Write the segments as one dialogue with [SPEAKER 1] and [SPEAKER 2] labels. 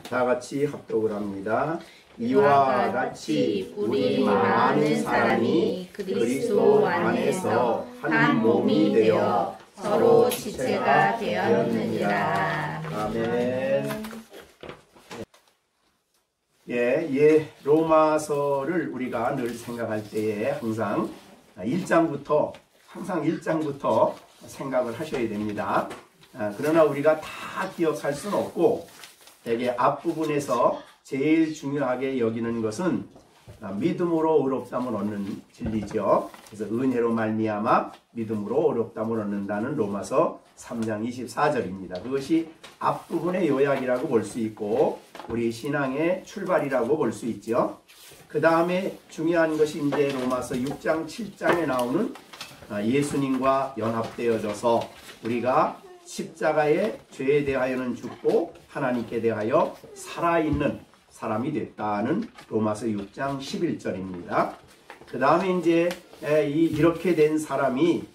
[SPEAKER 1] 다 같이 합독을 합니다.
[SPEAKER 2] 이와 같이 우리 많은 사람이 그리스도 안에서 한 몸이 되어 서로 지체가 되었느니라.
[SPEAKER 1] 아멘. 로마서를 우리가 늘 생각할 때에 항상 1장부터 생각을 하셔야 됩니다. 그러나 우리가 다 기억할 수는 없고 되게 앞부분에서 제일 중요하게 여기는 것은 믿음으로 의롭다함을 얻는 진리죠. 그래서 은혜로 말미암아 믿음으로 의롭다함을 얻는다는 로마서 3장 24절입니다. 그것이 앞부분의 요약이라고 볼 수 있고 우리 신앙의 출발이라고 볼 수 있죠. 그 다음에 중요한 것이 이제 로마서 6장 7장에 나오는 예수님과 연합되어져서 우리가 십자가의 죄에 대하여는 죽고 하나님께 대하여 살아있는 사람이 됐다는 로마서 6장 11절입니다. 그 다음에 이제 이렇게 된 사람이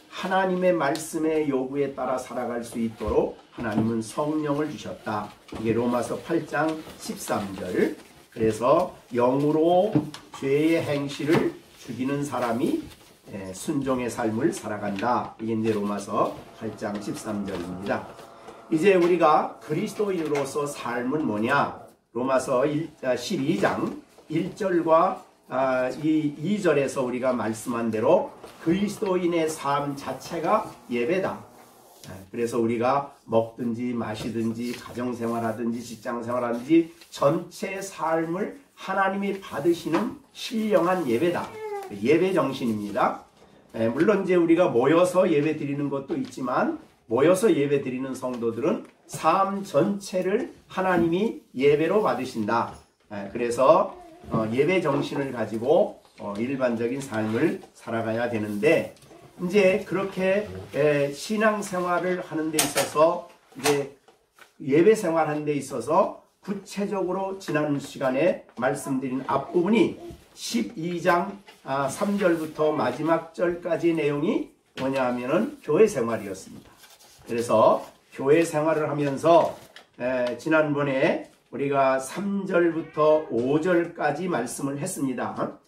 [SPEAKER 1] 하나님의 말씀의 요구에 따라 살아갈 수 있도록 하나님은 성령을 주셨다. 이게 로마서 8장 13절. 그래서 영으로 죄의 행실을 죽이는 사람이 순종의 삶을 살아간다. 이게 이제 로마서 8장 13절입니다. 이제 우리가 그리스도인으로서 삶은 뭐냐? 로마서 12장 1절과 2절에서 우리가 말씀한 대로 그리스도인의 삶 자체가 예배다. 그래서 우리가 먹든지 마시든지 가정생활하든지 직장생활하든지 전체 삶을 하나님이 받으시는 신령한 예배다. 예배 정신입니다. 물론 이제 우리가 모여서 예배 드리는 것도 있지만 모여서 예배 드리는 성도들은 삶 전체를 하나님이 예배로 받으신다. 그래서 예배 정신을 가지고 일반적인 삶을 살아가야 되는데 이제 그렇게 신앙생활을 하는 데 있어서 이제 예배 생활하는 데 있어서 구체적으로 지난 시간에 말씀드린 앞부분이 12장 3절부터 마지막 절까지 내용이 뭐냐 하면은 교회 생활이었습니다. 그래서 교회 생활을 하면서 지난번에 우리가 3절부터 5절까지 말씀을 했습니다.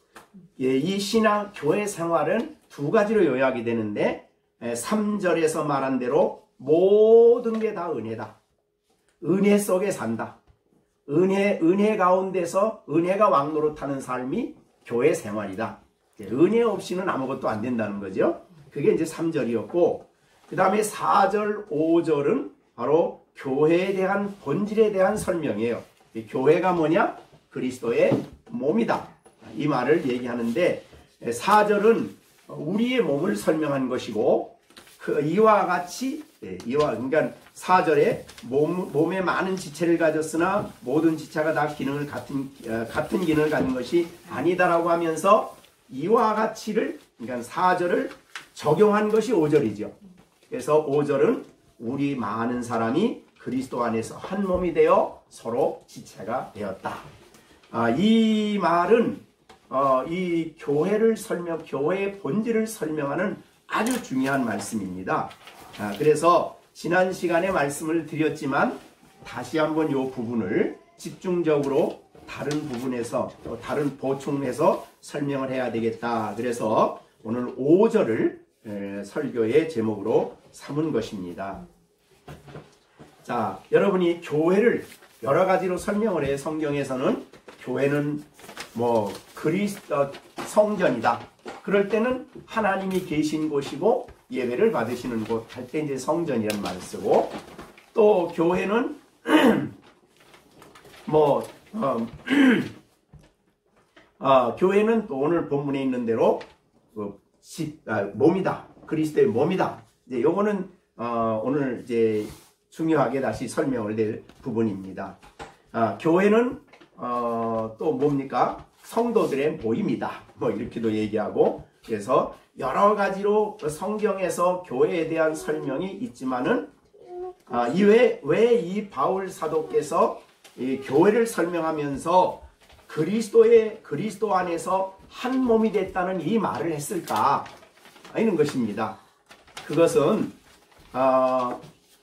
[SPEAKER 1] 이 신앙 교회 생활은 두 가지로 요약이 되는데 3절에서 말한 대로 모든 게 다 은혜다. 은혜 속에 산다. 은혜 가운데서 은혜가 왕노릇하는 삶이 교회 생활이다. 은혜 없이는 아무것도 안 된다는 거죠. 그게 이제 3절이었고 그 다음에 4절, 5절은 바로 교회에 대한 본질에 대한 설명이에요. 교회가 뭐냐? 그리스도의 몸이다. 이 말을 얘기하는데 4절은 우리의 몸을 설명한 것이고 이와 같이 그러니까 4절에 몸에 많은 지체를 가졌으나 모든 지체가 다 기능을 같은 기능을 가진 것이 아니다라고 하면서 이와 같이를 그러니까 4절을 적용한 것이 5절이죠. 그래서 5절은 우리 많은 사람이 그리스도 안에서 한 몸이 되어 서로 지체가 되었다. 이 말은 이 교회의 본질을 설명하는 아주 중요한 말씀입니다. 그래서 지난 시간에 말씀을 드렸지만 다시 한번 이 부분을 집중적으로 다른 부분에서 또 다른 보충해서 설명을 해야 되겠다. 그래서 오늘 5절을 설교의 제목으로 삼은 것입니다. 자, 여러분이 교회를 여러 가지로 설명을 해요. 성경에서는 교회는 뭐 그리스도 성전이다. 그럴 때는 하나님이 계신 곳이고 예배를 받으시는 곳 할 때 이제 성전이라는 말을 쓰고 또 교회는 교회는 또 오늘 본문에 있는 대로 몸이다. 그리스도의 몸이다. 이제 요거는 오늘 이제 중요하게 다시 설명을 낼 부분입니다. 교회는 또 뭡니까? 성도들의 모임이다. 뭐 이렇게도 얘기하고 그래서 여러 가지로 성경에서 교회에 대한 설명이 있지만은 왜 이 바울 사도께서 이 교회를 설명하면서 그리스도 안에서 한 몸이 됐다는 이 말을 했을까? 이런 것입니다. 그것은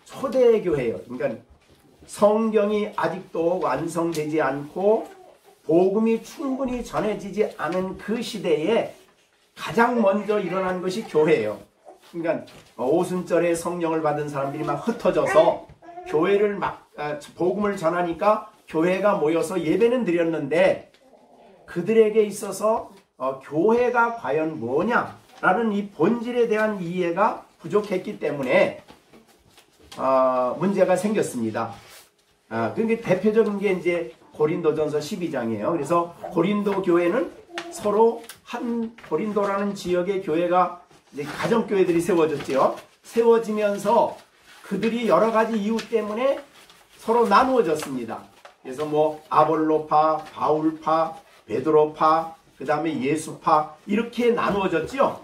[SPEAKER 1] 초대교회예요. 그러니까 성경이 아직도 완성되지 않고 복음이 충분히 전해지지 않은 그 시대에 가장 먼저 일어난 것이 교회예요. 그러니까 오순절에 성령을 받은 사람들이 막 흩어져서 교회를 복음을 전하니까 교회가 모여서 예배는 드렸는데 그들에게 있어서 교회가 과연 뭐냐라는 이 본질에 대한 이해가 부족했기 때문에 문제가 생겼습니다. 그게 대표적인 게 이제 고린도전서 12장이에요. 그래서 고린도 교회는 서로 한 고린도라는 지역의 교회가 이제 가정교회들이 세워졌죠. 세워지면서 그들이 여러 가지 이유 때문에 서로 나누어졌습니다. 그래서 뭐 아볼로파, 바울파, 베드로파, 그 다음에 예수파 이렇게 나누어졌죠.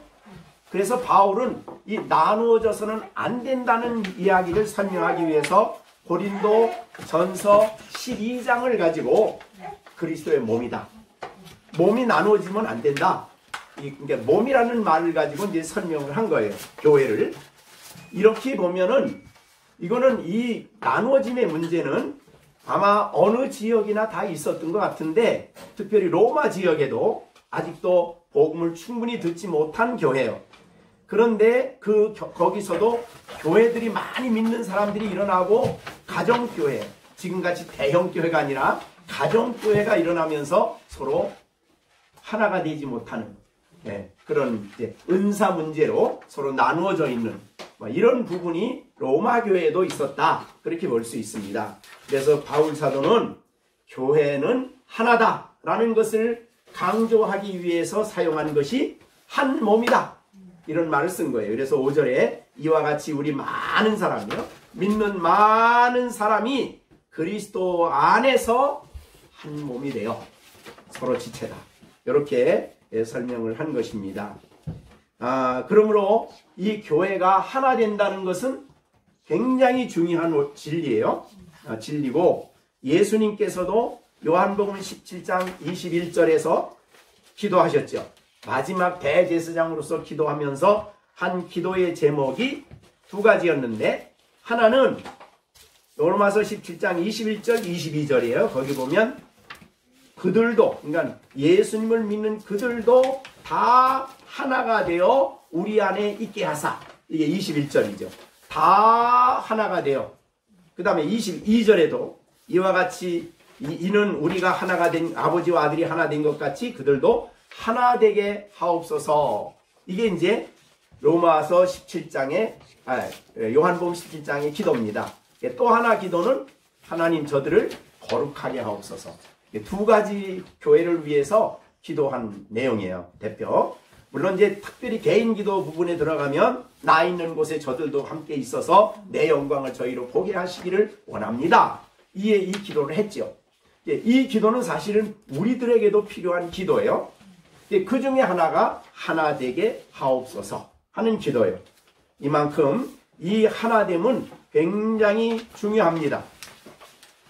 [SPEAKER 1] 그래서 바울은 이 나누어져서는 안 된다는 이야기를 설명하기 위해서 고린도 전서 12장을 가지고 그리스도의 몸이다. 몸이 나누어지면 안 된다. 그러니까 몸이라는 말을 가지고 이제 설명을 한 거예요. 교회를. 이렇게 보면은 이거는 이 나누어짐의 문제는 아마 어느 지역이나 다 있었던 것 같은데 특별히 로마 지역에도 아직도 복음을 충분히 듣지 못한 교회예요. 그런데 거기서도 교회들이 많이 믿는 사람들이 일어나고 가정교회, 지금같이 대형교회가 아니라 가정교회가 일어나면서 서로 하나가 되지 못하는 그런 이제 은사 문제로 서로 나누어져 있는 이런 부분이 로마 교회에도 있었다. 그렇게 볼 수 있습니다. 그래서 바울 사도는 교회는 하나다라는 것을 강조하기 위해서 사용한 것이 한 몸이다. 이런 말을 쓴 거예요. 그래서 5절에 이와 같이 우리 많은 사람이요. 믿는 많은 사람이 그리스도 안에서 한 몸이 되어 서로 지체다. 이렇게 설명을 한 것입니다. 그러므로 이 교회가 하나 된다는 것은 굉장히 중요한 진리예요. 진리고 예수님께서도 요한복음 17장 21절에서 기도하셨죠. 마지막 대제사장으로서 기도하면서 한 기도의 제목이 두 가지였는데 하나는 로마서 17장 21절 22절이에요. 거기 보면 그들도 그러니까 예수님을 믿는 그들도 다 하나가 되어 우리 안에 있게 하사. 이게 21절이죠. 다 하나가 되어. 그 다음에 22절에도 이와 같이 이는 우리가 하나가 된 아버지와 아들이 하나 된 것 같이 그들도 하나 되게 하옵소서. 이게 이제 로마서 17장의 요한복음 17장의 기도입니다. 또 하나 기도는 하나님 저들을 거룩하게 하옵소서. 두 가지 교회를 위해서 기도한 내용이에요. 대표. 물론 이제 특별히 개인 기도 부분에 들어가면 나 있는 곳에 저들도 함께 있어서 내 영광을 저희로 보게 하시기를 원합니다. 이 기도를 했죠. 이 기도는 사실은 우리들에게도 필요한 기도예요. 그 중에 하나가 하나 되게 하옵소서 하는 기도예요. 이만큼 이 하나됨은 굉장히 중요합니다.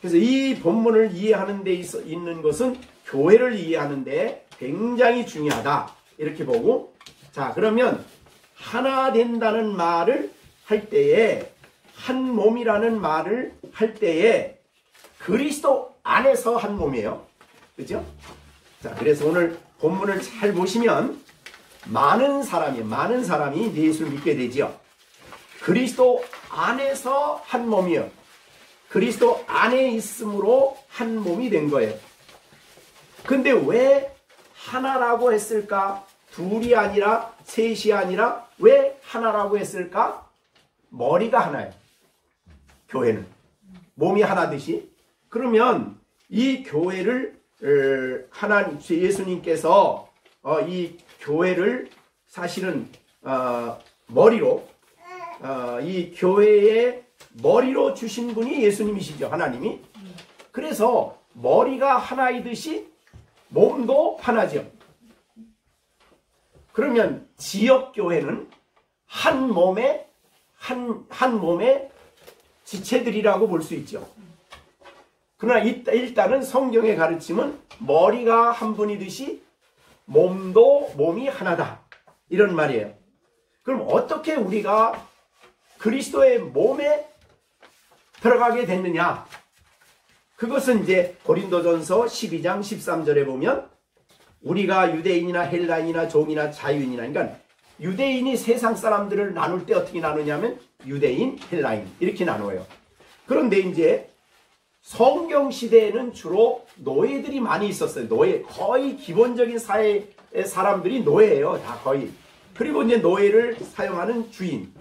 [SPEAKER 1] 그래서 이 본문을 이해하는 데 있는 것은 교회를 이해하는 데 굉장히 중요하다. 이렇게 보고 자 그러면 하나 된다는 말을 할 때에 한 몸이라는 말을 할 때에 그리스도 안에서 한 몸이에요. 그죠? 자 그래서 오늘 본문을 잘 보시면 많은 사람이 예수를 믿게 되죠. 그리스도 안에서 한 몸이요. 그리스도 안에 있음으로 한 몸이 된 거예요. 근데 왜 하나라고 했을까? 둘이 아니라 셋이 아니라 왜 하나라고 했을까? 머리가 하나예요. 교회는. 몸이 하나듯이. 그러면 이 교회를 예수님께서 이 교회를 사실은 머리로 이 교회의 머리로 주신 분이 예수님이시죠. 하나님이. 그래서 머리가 하나이듯이 몸도 하나죠. 그러면 지역교회는 한 몸의 지체들이라고 볼 수 있죠. 그러나 일단은 성경의 가르침은 머리가 한 분이듯이 몸이 하나다. 이런 말이에요. 그럼 어떻게 우리가 그리스도의 몸에 들어가게 됐느냐? 그것은 이제 고린도전서 12장 13절에 보면 우리가 유대인이나 헬라인이나 종이나 자유인이나, 그러니까 유대인이 세상 사람들을 나눌 때 어떻게 나누냐면 유대인, 헬라인 이렇게 나눠요. 그런데 이제 성경 시대에는 주로 노예들이 많이 있었어요. 노예, 거의 기본적인 사회의 사람들이 노예예요. 다 거의. 그리고 이제 노예를 사용하는 주인,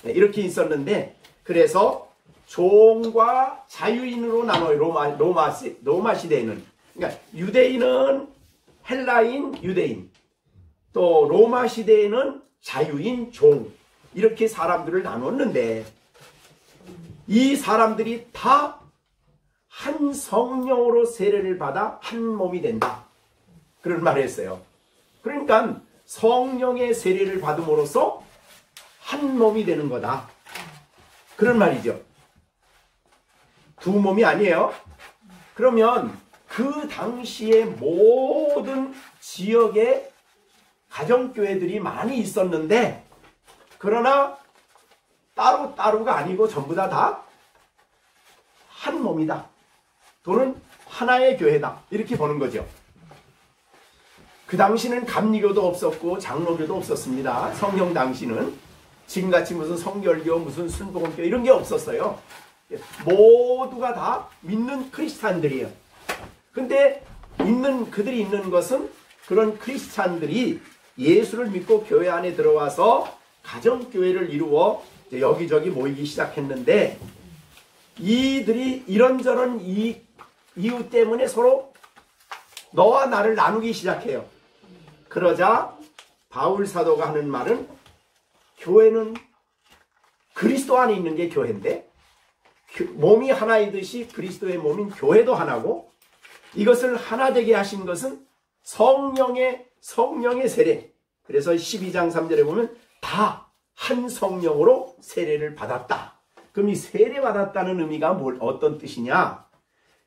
[SPEAKER 1] 이렇게 있었는데, 그래서 종과 자유인으로 나눠요. 로마 시대에는. 그러니까 유대인은 헬라인, 유대인, 또 로마 시대에는 자유인, 종, 이렇게 사람들을 나눴는데, 이 사람들이 다 한 성령으로 세례를 받아 한 몸이 된다, 그런 말을 했어요. 그러니까 성령의 세례를 받음으로써 한 몸이 되는 거다, 그런 말이죠. 두 몸이 아니에요. 그러면 그 당시에 모든 지역에 가정교회들이 많이 있었는데, 그러나 따로따로가 아니고 전부 다 한 몸이다, 또는 하나의 교회다, 이렇게 보는 거죠. 그 당시는 감리교도 없었고 장로교도 없었습니다. 성령 당시는 지금같이 무슨 성결교, 무슨 순복음교 이런 게 없었어요. 모두가 다 믿는 크리스찬들이에요. 근데 그들이 있는 것은 그런 크리스찬들이 예수를 믿고 교회 안에 들어와서 가정교회를 이루어 여기저기 모이기 시작했는데, 이들이 이런저런 이유 때문에 서로 너와 나를 나누기 시작해요. 그러자 바울 사도가 하는 말은, 교회는 그리스도 안에 있는 게 교회인데, 몸이 하나이듯이 그리스도의 몸인 교회도 하나고, 이것을 하나 되게 하신 것은 성령의 세례. 그래서 12장 3절에 보면 다 한 성령으로 세례를 받았다. 그럼 이 세례 받았다는 의미가 어떤 뜻이냐?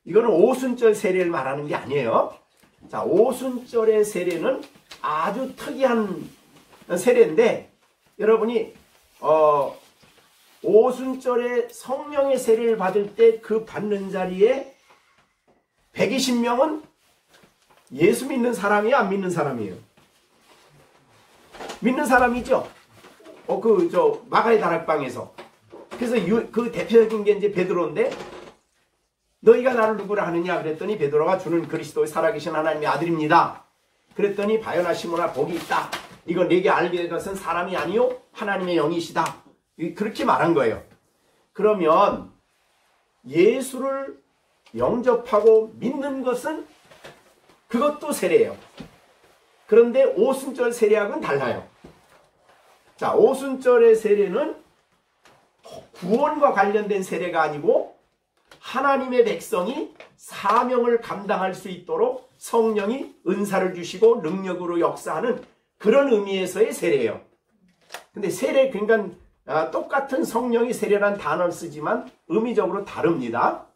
[SPEAKER 1] 이거는 오순절 세례를 말하는 게 아니에요. 자, 오순절의 세례는 아주 특이한 세례인데, 여러분이 오순절에 성령의 세례를 받을 때 그 받는 자리에 120명은 예수 믿는 사람이에요, 안 믿는 사람이에요? 믿는 사람이죠. 마가의 다락방에서. 그래서 그 대표적인 게 이제 베드로인데, 너희가 나를 누구라 하느냐 그랬더니 베드로가 주는 그리스도의 살아계신 하나님의 아들입니다. 그랬더니 바요나 시몬아, 복이 있다. 이거 내게 알게 된 것은 사람이 아니요 하나님의 영이시다. 그렇게 말한 거예요. 그러면 예수를 영접하고 믿는 것은 그것도 세례예요. 그런데 오순절 세례하고는 달라요. 자, 오순절의 세례는 구원과 관련된 세례가 아니고 하나님의 백성이 사명을 감당할 수 있도록 성령이 은사를 주시고 능력으로 역사하는 그런 의미에서의 세례예요. 근데 세례, 그러니까 똑같은 성령이 세례라는 단어를 쓰지만 의미적으로 다릅니다.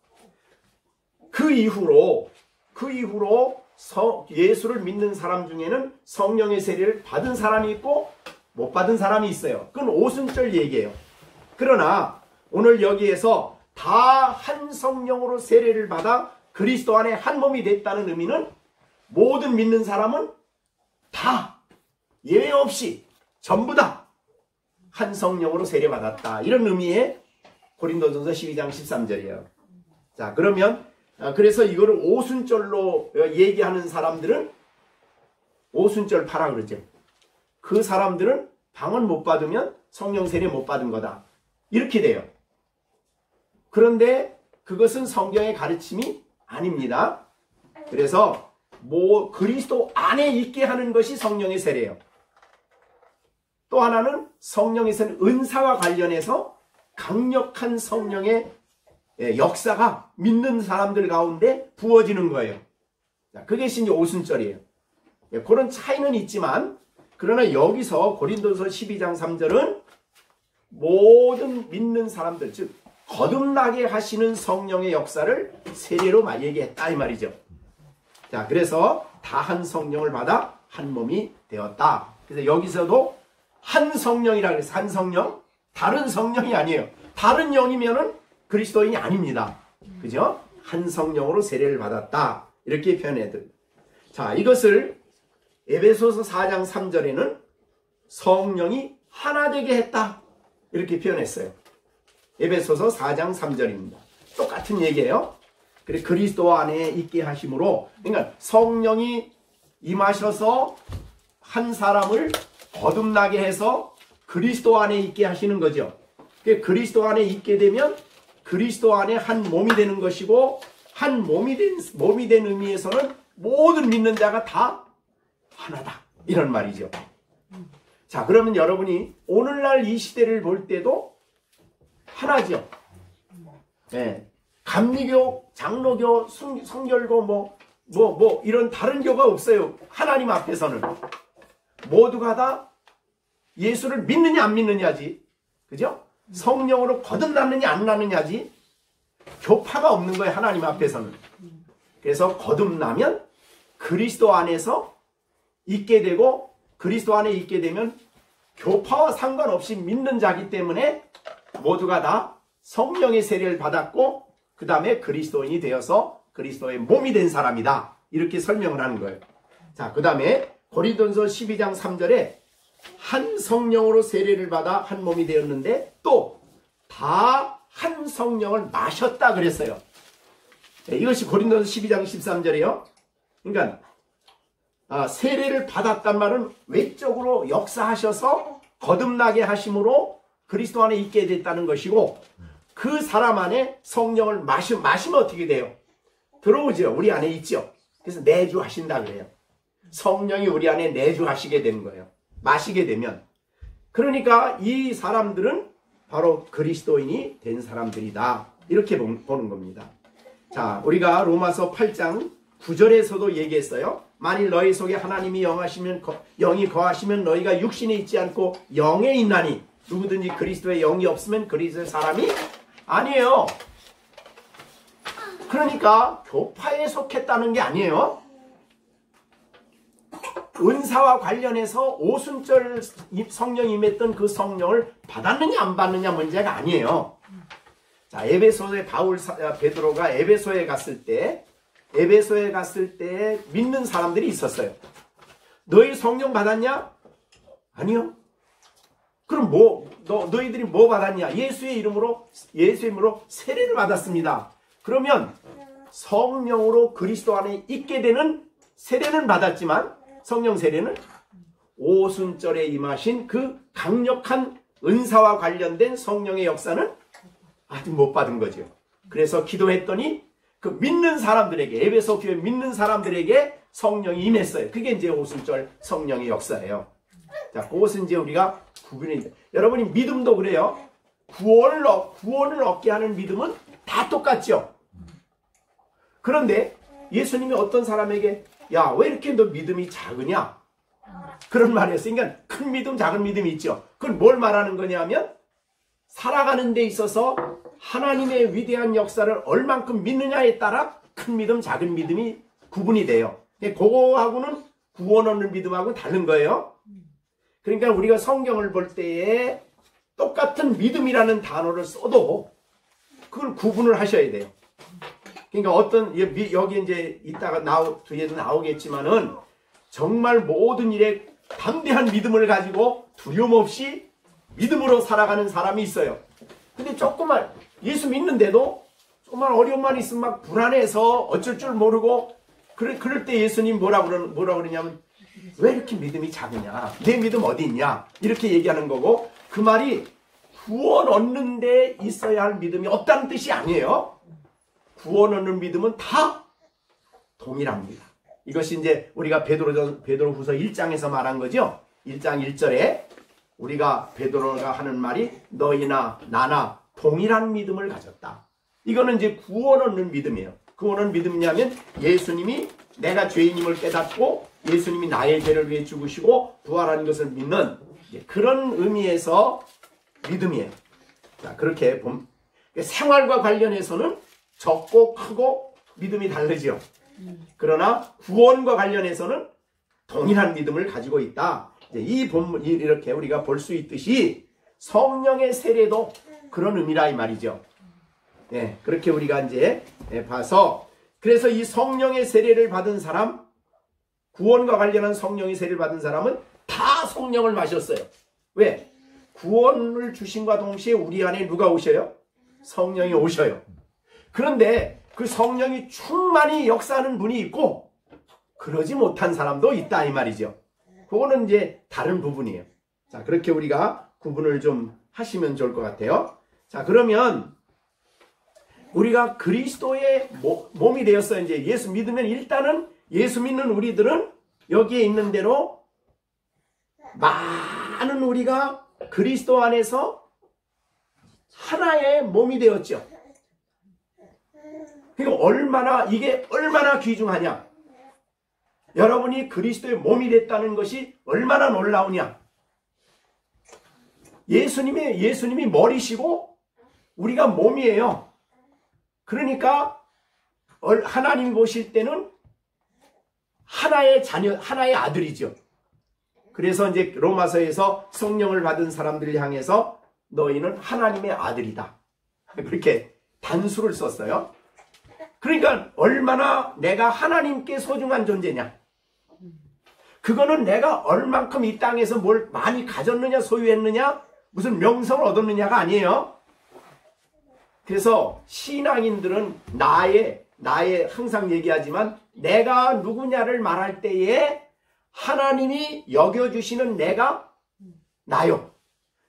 [SPEAKER 1] 그 이후로 예수를 믿는 사람 중에는 성령의 세례를 받은 사람이 있고 못 받은 사람이 있어요. 그건 오순절 얘기예요. 그러나 오늘 여기에서 다 한 성령으로 세례를 받아 그리스도 안에 한 몸이 됐다는 의미는 모든 믿는 사람은 다 예외 없이 전부 다 한 성령으로 세례받았다, 이런 의미의 고린도전서 12장 13절이에요. 자, 그러면 그래서 이거를 오순절로 얘기하는 사람들은 오순절 파라 그러죠. 그 사람들은 방언 못 받으면 성령 세례 못 받은 거다, 이렇게 돼요. 그런데 그것은 성경의 가르침이 아닙니다. 그래서 그리스도 안에 있게 하는 것이 성령의 세례예요. 또 하나는 성령에서는 은사와 관련해서 강력한 성령의 역사가 믿는 사람들 가운데 부어지는 거예요. 그게 이제 오순절이에요. 그런 차이는 있지만, 그러나 여기서 고린도서 12장 3절은 모든 믿는 사람들, 즉 거듭나게 하시는 성령의 역사를 세례로 얘기했다, 이 말이죠. 자, 그래서 다 한 성령을 받아 한 몸이 되었다. 그래서 여기서도 한 성령이라 그래서 한 성령, 다른 성령이 아니에요. 다른 영이면은 그리스도인이 아닙니다. 그죠? 한 성령으로 세례를 받았다. 이렇게 표현해요. 자, 이것을 에베소서 4장 3절에는 성령이 하나 되게 했다. 이렇게 표현했어요. 에베소서 4장 3절입니다. 똑같은 얘기예요. 그래, 그리스도 안에 있게 하심으로, 그러니까 성령이 임하셔서 한 사람을 거듭나게 해서 그리스도 안에 있게 하시는 거죠. 그리스도 안에 있게 되면 그리스도 안에 한 몸이 되는 것이고, 한 몸이 된 의미에서는 모든 믿는 자가 다 하나다. 이런 말이죠. 자, 그러면 여러분이 오늘날 이 시대를 볼 때도 하나죠. 네. 감리교, 장로교, 성결교, 이런 다른 교가 없어요. 하나님 앞에서는. 모두가 다 예수를 믿느냐 안 믿느냐지. 그죠? 성령으로 거듭났느냐 안 났느냐지. 교파가 없는 거예요. 하나님 앞에서는. 그래서 거듭나면 그리스도 안에서 있게 되고, 그리스도 안에 있게 되면 교파와 상관없이 믿는 자기 때문에 모두가 다 성령의 세례를 받았고, 그 다음에 그리스도인이 되어서 그리스도의 몸이 된 사람이다. 이렇게 설명을 하는 거예요. 자, 그 다음에 고린도전서 12장 3절에 한 성령으로 세례를 받아 한 몸이 되었는데 또 다 한 성령을 마셨다 그랬어요. 네, 이것이 고린도전서 12장 13절이에요. 그러니까 세례를 받았단 말은 외적으로 역사하셔서 거듭나게 하심으로 그리스도 안에 있게 됐다는 것이고, 그 사람 안에 성령을 마시면 어떻게 돼요? 들어오죠. 우리 안에 있죠. 그래서 내주하신다 그래요. 성령이 우리 안에 내주하시게 되는 거예요. 마시게 되면. 그러니까 이 사람들은 바로 그리스도인이 된 사람들이다. 이렇게 보는 겁니다. 자, 우리가 로마서 8장 9절에서도 얘기했어요. 만일 너희 속에 하나님이 영이 거하시면 너희가 육신에 있지 않고 영에 있나니 누구든지 그리스도의 영이 없으면 그리스도의 사람이 아니에요. 그러니까 교파에 속했다는 게 아니에요. 은사와 관련해서 오순절 성령이 임했던 그 성령을 받았느냐 안 받느냐 문제가 아니에요. 자, 에베소에 베드로가 에베소에 갔을 때 믿는 사람들이 있었어요. 너희 성령 받았냐? 아니요. 그럼 너희들이 뭐 받았냐? 예수의 이름으로 세례를 받았습니다. 그러면 성령으로 그리스도 안에 있게 되는 세례는 받았지만, 성령 세례는 오순절에 임하신 그 강력한 은사와 관련된 성령의 역사는 아직 못 받은 거죠. 그래서 기도했더니 그 믿는 사람들에게, 에베소 교회 믿는 사람들에게 성령이 임했어요. 그게 이제 오순절 성령의 역사예요. 자, 그것은 이제 우리가 구분이, 여러분이 믿음도 그래요. 구원을 얻게 하는 믿음은 다 똑같죠. 그런데 예수님이 어떤 사람에게 야, 왜 이렇게 너 믿음이 작으냐? 그런 말을 했어요. 그러니까 큰 믿음, 작은 믿음이 있죠. 그건 뭘 말하는 거냐면 살아가는 데 있어서 하나님의 위대한 역사를 얼만큼 믿느냐에 따라 큰 믿음, 작은 믿음이 구분이 돼요. 그거하고는 구원 얻는 믿음하고 다른 거예요. 그러니까 우리가 성경을 볼 때에 똑같은 믿음이라는 단어를 써도 그걸 구분을 하셔야 돼요. 그러니까 여기 이제 이따가 뒤에도 나오겠지만은 정말 모든 일에 담대한 믿음을 가지고 두려움 없이 믿음으로 살아가는 사람이 있어요. 근데 조금만 예수 믿는데도 조금만 어려움만 있으면 막 불안해서 어쩔 줄 모르고 그럴 때 예수님 뭐라 그러냐면 왜 이렇게 믿음이 작으냐? 내 믿음 어디 있냐? 이렇게 얘기하는 거고, 그 말이 구원 얻는 데 있어야 할 믿음이 없다는 뜻이 아니에요. 구원 얻는 믿음은 다 동일합니다. 이것이 이제 우리가 베드로후서 1장에서 말한 거죠. 1장 1절에 우리가 베드로가 하는 말이 너희나 나나 동일한 믿음을 가졌다. 이거는 이제 구원 얻는 믿음이에요. 구원 얻는 믿음이냐면 예수님이 내가 죄인임을 깨닫고 예수님이 나의 죄를 위해 죽으시고 부활하는 것을 믿는 그런 의미에서 믿음이에요. 자, 그렇게 생활과 관련해서는 적고 크고 믿음이 다르죠. 그러나 구원과 관련해서는 동일한 믿음을 가지고 있다. 이 본문 이렇게 우리가 볼 수 있듯이 성령의 세례도 그런 의미라 이 말이죠. 예, 그렇게 우리가 이제 봐서, 그래서 이 성령의 세례를 받은 사람, 구원과 관련한 성령의 세례를 받은 사람은 다 성령을 마셨어요. 왜? 구원을 주심과 동시에 우리 안에 누가 오셔요? 성령이 오셔요. 그런데 그 성령이 충만히 역사하는 분이 있고 그러지 못한 사람도 있다 이 말이죠. 그거는 이제 다른 부분이에요. 자, 그렇게 우리가 구분을 좀 하시면 좋을 것 같아요. 자, 그러면 우리가 그리스도의 몸이 되었어요. 이제 예수 믿으면 일단은 예수 믿는 우리들은 여기에 있는 대로 많은 우리가 그리스도 안에서 하나의 몸이 되었죠. 그러니까 이게 얼마나 귀중하냐. 여러분이 그리스도의 몸이 됐다는 것이 얼마나 놀라우냐. 예수님이 머리시고 우리가 몸이에요. 그러니까 하나님 보실 때는 하나의 자녀, 하나의 아들이죠. 그래서 이제 로마서에서 성령을 받은 사람들을 향해서 너희는 하나님의 아들이다. 그렇게 단수를 썼어요. 그러니까 얼마나 내가 하나님께 소중한 존재냐. 그거는 내가 얼만큼 이 땅에서 뭘 많이 가졌느냐, 소유했느냐, 무슨 명성을 얻었느냐가 아니에요. 그래서 신앙인들은 나의 항상 얘기하지만 내가 누구냐를 말할 때에 하나님이 여겨주시는 내가 나요.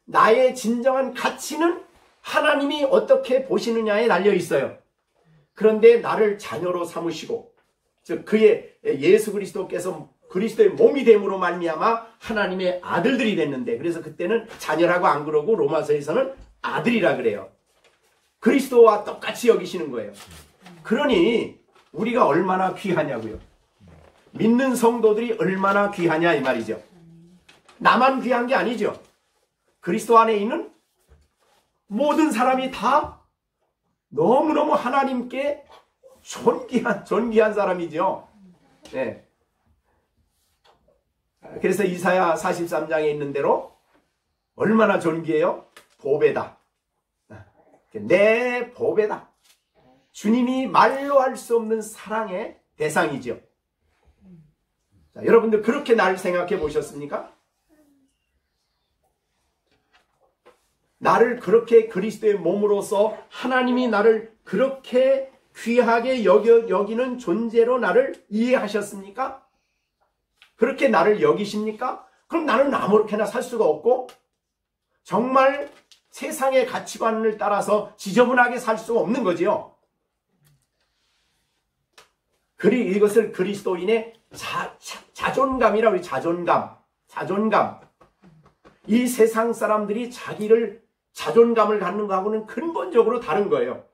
[SPEAKER 1] 나의 진정한 가치는 하나님이 어떻게 보시느냐에 달려 있어요. 그런데 나를 자녀로 삼으시고, 즉 그의 예수 그리스도께서 그리스도의 몸이 됨으로 말미암아 하나님의 아들들이 됐는데, 그래서 그때는 자녀라고 안 그러고 로마서에서는 아들이라 그래요. 그리스도와 똑같이 여기시는 거예요. 그러니 우리가 얼마나 귀하냐고요. 믿는 성도들이 얼마나 귀하냐 이 말이죠. 나만 귀한 게 아니죠. 그리스도 안에 있는 모든 사람이 다 너무너무 하나님께 존귀한 사람이죠. 네. 그래서 이사야 43장에 있는 대로 얼마나 존귀해요? 보배다. 내 보배다. 주님이 말로 할 수 없는 사랑의 대상이죠. 자, 여러분들 그렇게 나를 생각해 보셨습니까? 나를 그렇게 그리스도의 몸으로서 하나님이 나를 그렇게 귀하게 여기는 존재로 나를 이해하셨습니까? 그렇게 나를 여기십니까? 그럼 나는 아무렇게나 살 수가 없고 정말 세상의 가치관을 따라서 지저분하게 살 수가 없는 거지요. 이것을 그리스도인의 자존감이라고 해요. 자존감. 이 세상 사람들이 자존감을 갖는 거하고는 근본적으로 다른 거예요.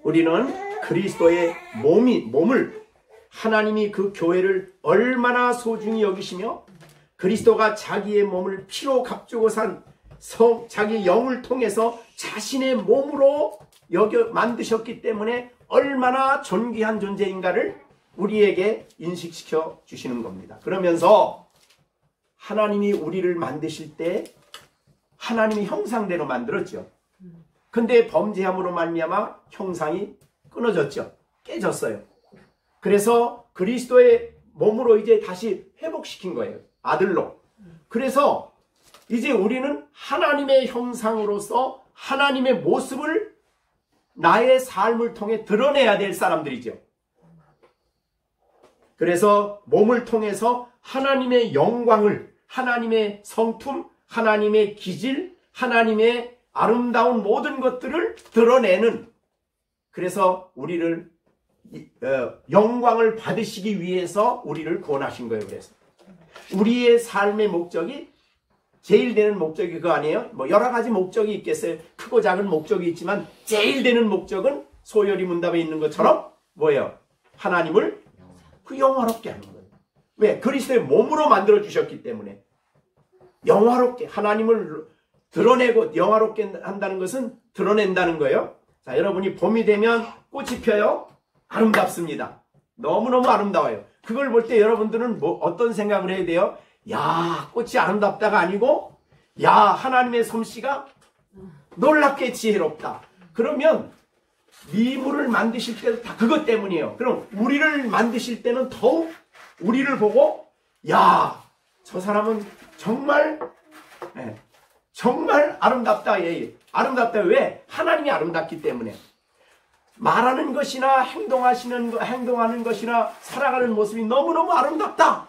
[SPEAKER 1] 우리는 그리스도의 몸을 하나님이 그 교회를 얼마나 소중히 여기시며 그리스도가 자기의 몸을 피로 값주고 산 자기 영을 통해서 자신의 몸으로 만드셨기 때문에 얼마나 존귀한 존재인가를 우리에게 인식시켜 주시는 겁니다. 그러면서 하나님이 우리를 만드실 때 하나님이 형상대로 만들었죠. 근데 범죄함으로 말미암아 형상이 끊어졌죠. 깨졌어요. 그래서 그리스도의 몸으로 이제 다시 회복시킨 거예요. 아들로. 그래서 이제 우리는 하나님의 형상으로서 하나님의 모습을 나의 삶을 통해 드러내야 될 사람들이죠. 그래서 몸을 통해서 하나님의 영광을, 하나님의 성품, 하나님의 기질, 하나님의 아름다운 모든 것들을 드러내는, 그래서 우리를 영광을 받으시기 위해서 우리를 구원하신 거예요. 그래서 우리의 삶의 목적이 제일 되는 목적이 그거 아니에요? 뭐 여러 가지 목적이 있겠어요. 크고 작은 목적이 있지만 제일 되는 목적은 소열이 문답에 있는 것처럼 뭐예요? 하나님을 영화롭게 하는 거예요. 왜? 그리스도의 몸으로 만들어 주셨기 때문에 영화롭게 하나님을 드러내고 영화롭게 한다는 것은 드러낸다는 거예요. 자, 여러분이 봄이 되면 꽃이 펴요. 아름답습니다. 너무너무 아름다워요. 그걸 볼 때 여러분들은 어떤 생각을 해야 돼요? 야, 꽃이 아름답다가 아니고 야, 하나님의 솜씨가 놀랍게 지혜롭다. 그러면 미물을 만드실 때도 다 그것 때문이에요. 그럼 우리를 만드실 때는 더욱 우리를 보고 야, 저 사람은 정말 정말 아름답다. 예, 아름답다. 왜? 하나님이 아름답기 때문에. 말하는 것이나 행동하는 것이나 살아가는 모습이 너무너무 아름답다.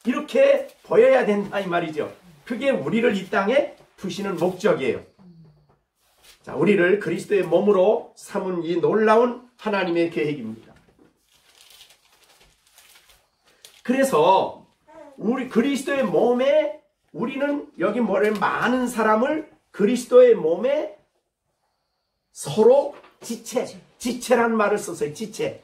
[SPEAKER 1] 이렇게 보여야 된다 이 말이죠. 그게 우리를 이 땅에 두시는 목적이에요. 자, 우리를 그리스도의 몸으로 삼은 이 놀라운 하나님의 계획입니다. 그래서 우리 그리스도의 몸에 우리는 여기 뭐래 많은 사람을 그리스도의 몸에 서로 지체라는 말을 썼어요. 지체.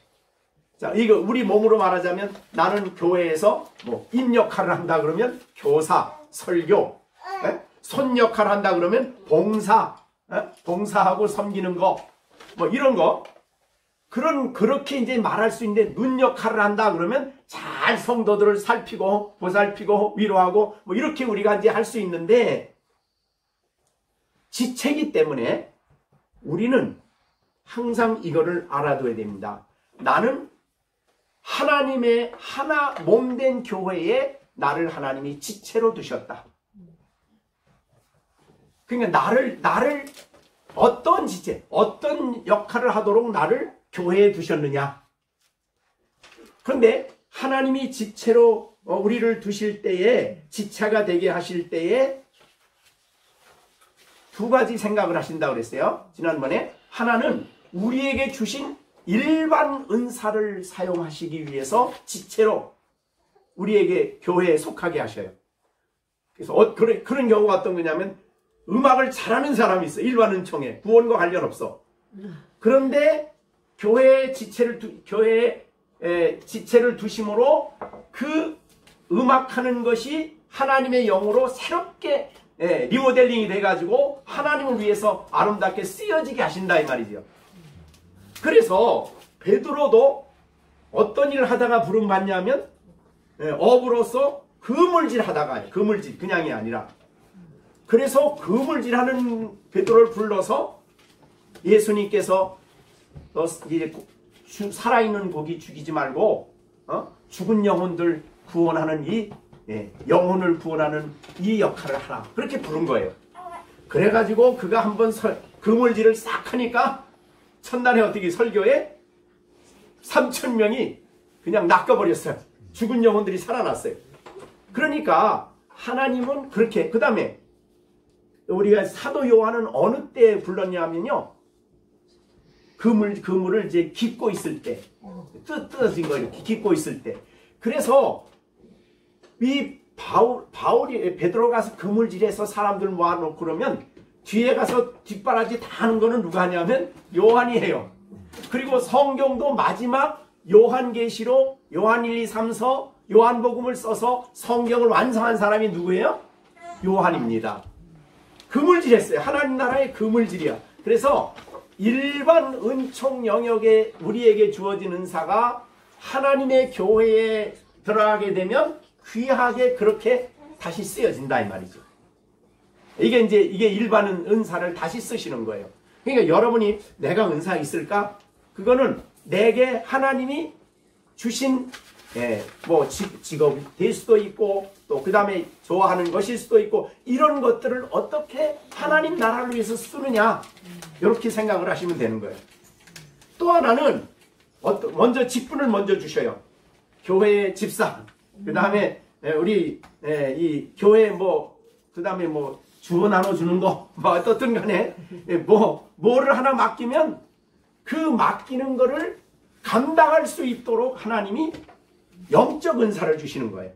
[SPEAKER 1] 자, 이거 우리 몸으로 말하자면 나는 교회에서 뭐 임 역할을 한다 그러면 교사, 설교, 손 역할을 한다 그러면 봉사, 봉사하고 섬기는 거, 뭐 이런 거. 그렇게 이제 말할 수 있는데 눈 역할을 한다 그러면 잘 성도들을 살피고 보살피고 위로하고 뭐 이렇게 우리가 이제 할 수 있는데 지체이기 때문에 우리는 항상 이거를 알아둬야 됩니다. 나는 하나님의 하나 몸된 교회에 나를 하나님이 지체로 두셨다. 그러니까 나를 어떤 지체, 어떤 역할을 하도록 나를 교회에 두셨느냐. 그런데 하나님이 지체로 우리를 두실 때에 지체가 되게 하실 때에 두 가지 생각을 하신다고 그랬어요. 지난번에 하나는 우리에게 주신 일반 은사를 사용하시기 위해서 지체로 우리에게 교회에 속하게 하셔요. 그래서 그런 경우가 어떤 거냐면 음악을 잘하는 사람이 있어. 일반 은총에 구원과 관련 없어. 그런데 교회에 지체를 두심으로 그 음악하는 것이 하나님의 영으로 새롭게 리모델링이 돼가지고 하나님을 위해서 아름답게 쓰여지게 하신다 이 말이죠. 그래서 베드로도 어떤 일을 하다가 부름 받냐면 어부로서 그물질 하다가 그물질 그냥이 아니라 그래서 그물질하는 베드로를 불러서 예수님께서 너 이제 살아있는 고기 죽이지 말고 죽은 영혼들 구원하는 이 영혼을 구원하는 이 역할을 하라. 그렇게 부른 거예요. 그래가지고 그가 한번 그물질을 싹 하니까 첫날에 어떻게 설교에 3,000명이 그냥 낚여버렸어요. 죽은 영혼들이 살아났어요. 그러니까 하나님은 그렇게 그 다음에 우리가 사도 요한은 어느 때 불렀냐면요. 그물을 이제 깃고 있을 때 뜯어진 거 이렇게 깃고 있을 때 그래서 이 바울이 베드로 가서 그물질에서 사람들 모아놓고 그러면 뒤에 가서 뒷바라지 다 하는 거는 누가 하냐면 요한이 해요. 그리고 성경도 마지막 요한계시록, 요한 1, 2, 3서, 요한복음을 써서 성경을 완성한 사람이 누구예요? 요한입니다. 그물질했어요. 하나님 나라의 그물질이야. 그래서 일반 은총 영역에 우리에게 주어진 은사가 하나님의 교회에 들어가게 되면 귀하게 그렇게 다시 쓰여진다 이 말이죠. 이게 일반 은사를 다시 쓰시는 거예요. 그러니까 여러분이 내가 은사 있을까? 그거는 내게 하나님이 주신 뭐 직업이 될 수도 있고 또 그 다음에 좋아하는 것일 수도 있고 이런 것들을 어떻게 하나님 나라를 위해서 쓰느냐 이렇게 생각을 하시면 되는 거예요. 또 하나는 먼저 직분을 먼저 주셔요. 교회의 집사, 그 다음에 우리 이 교회 그 다음에 주어 나눠주는 거 어떻든 간에 뭐를 하나 맡기면 그 맡기는 거를 감당할 수 있도록 하나님이 영적 은사를 주시는 거예요.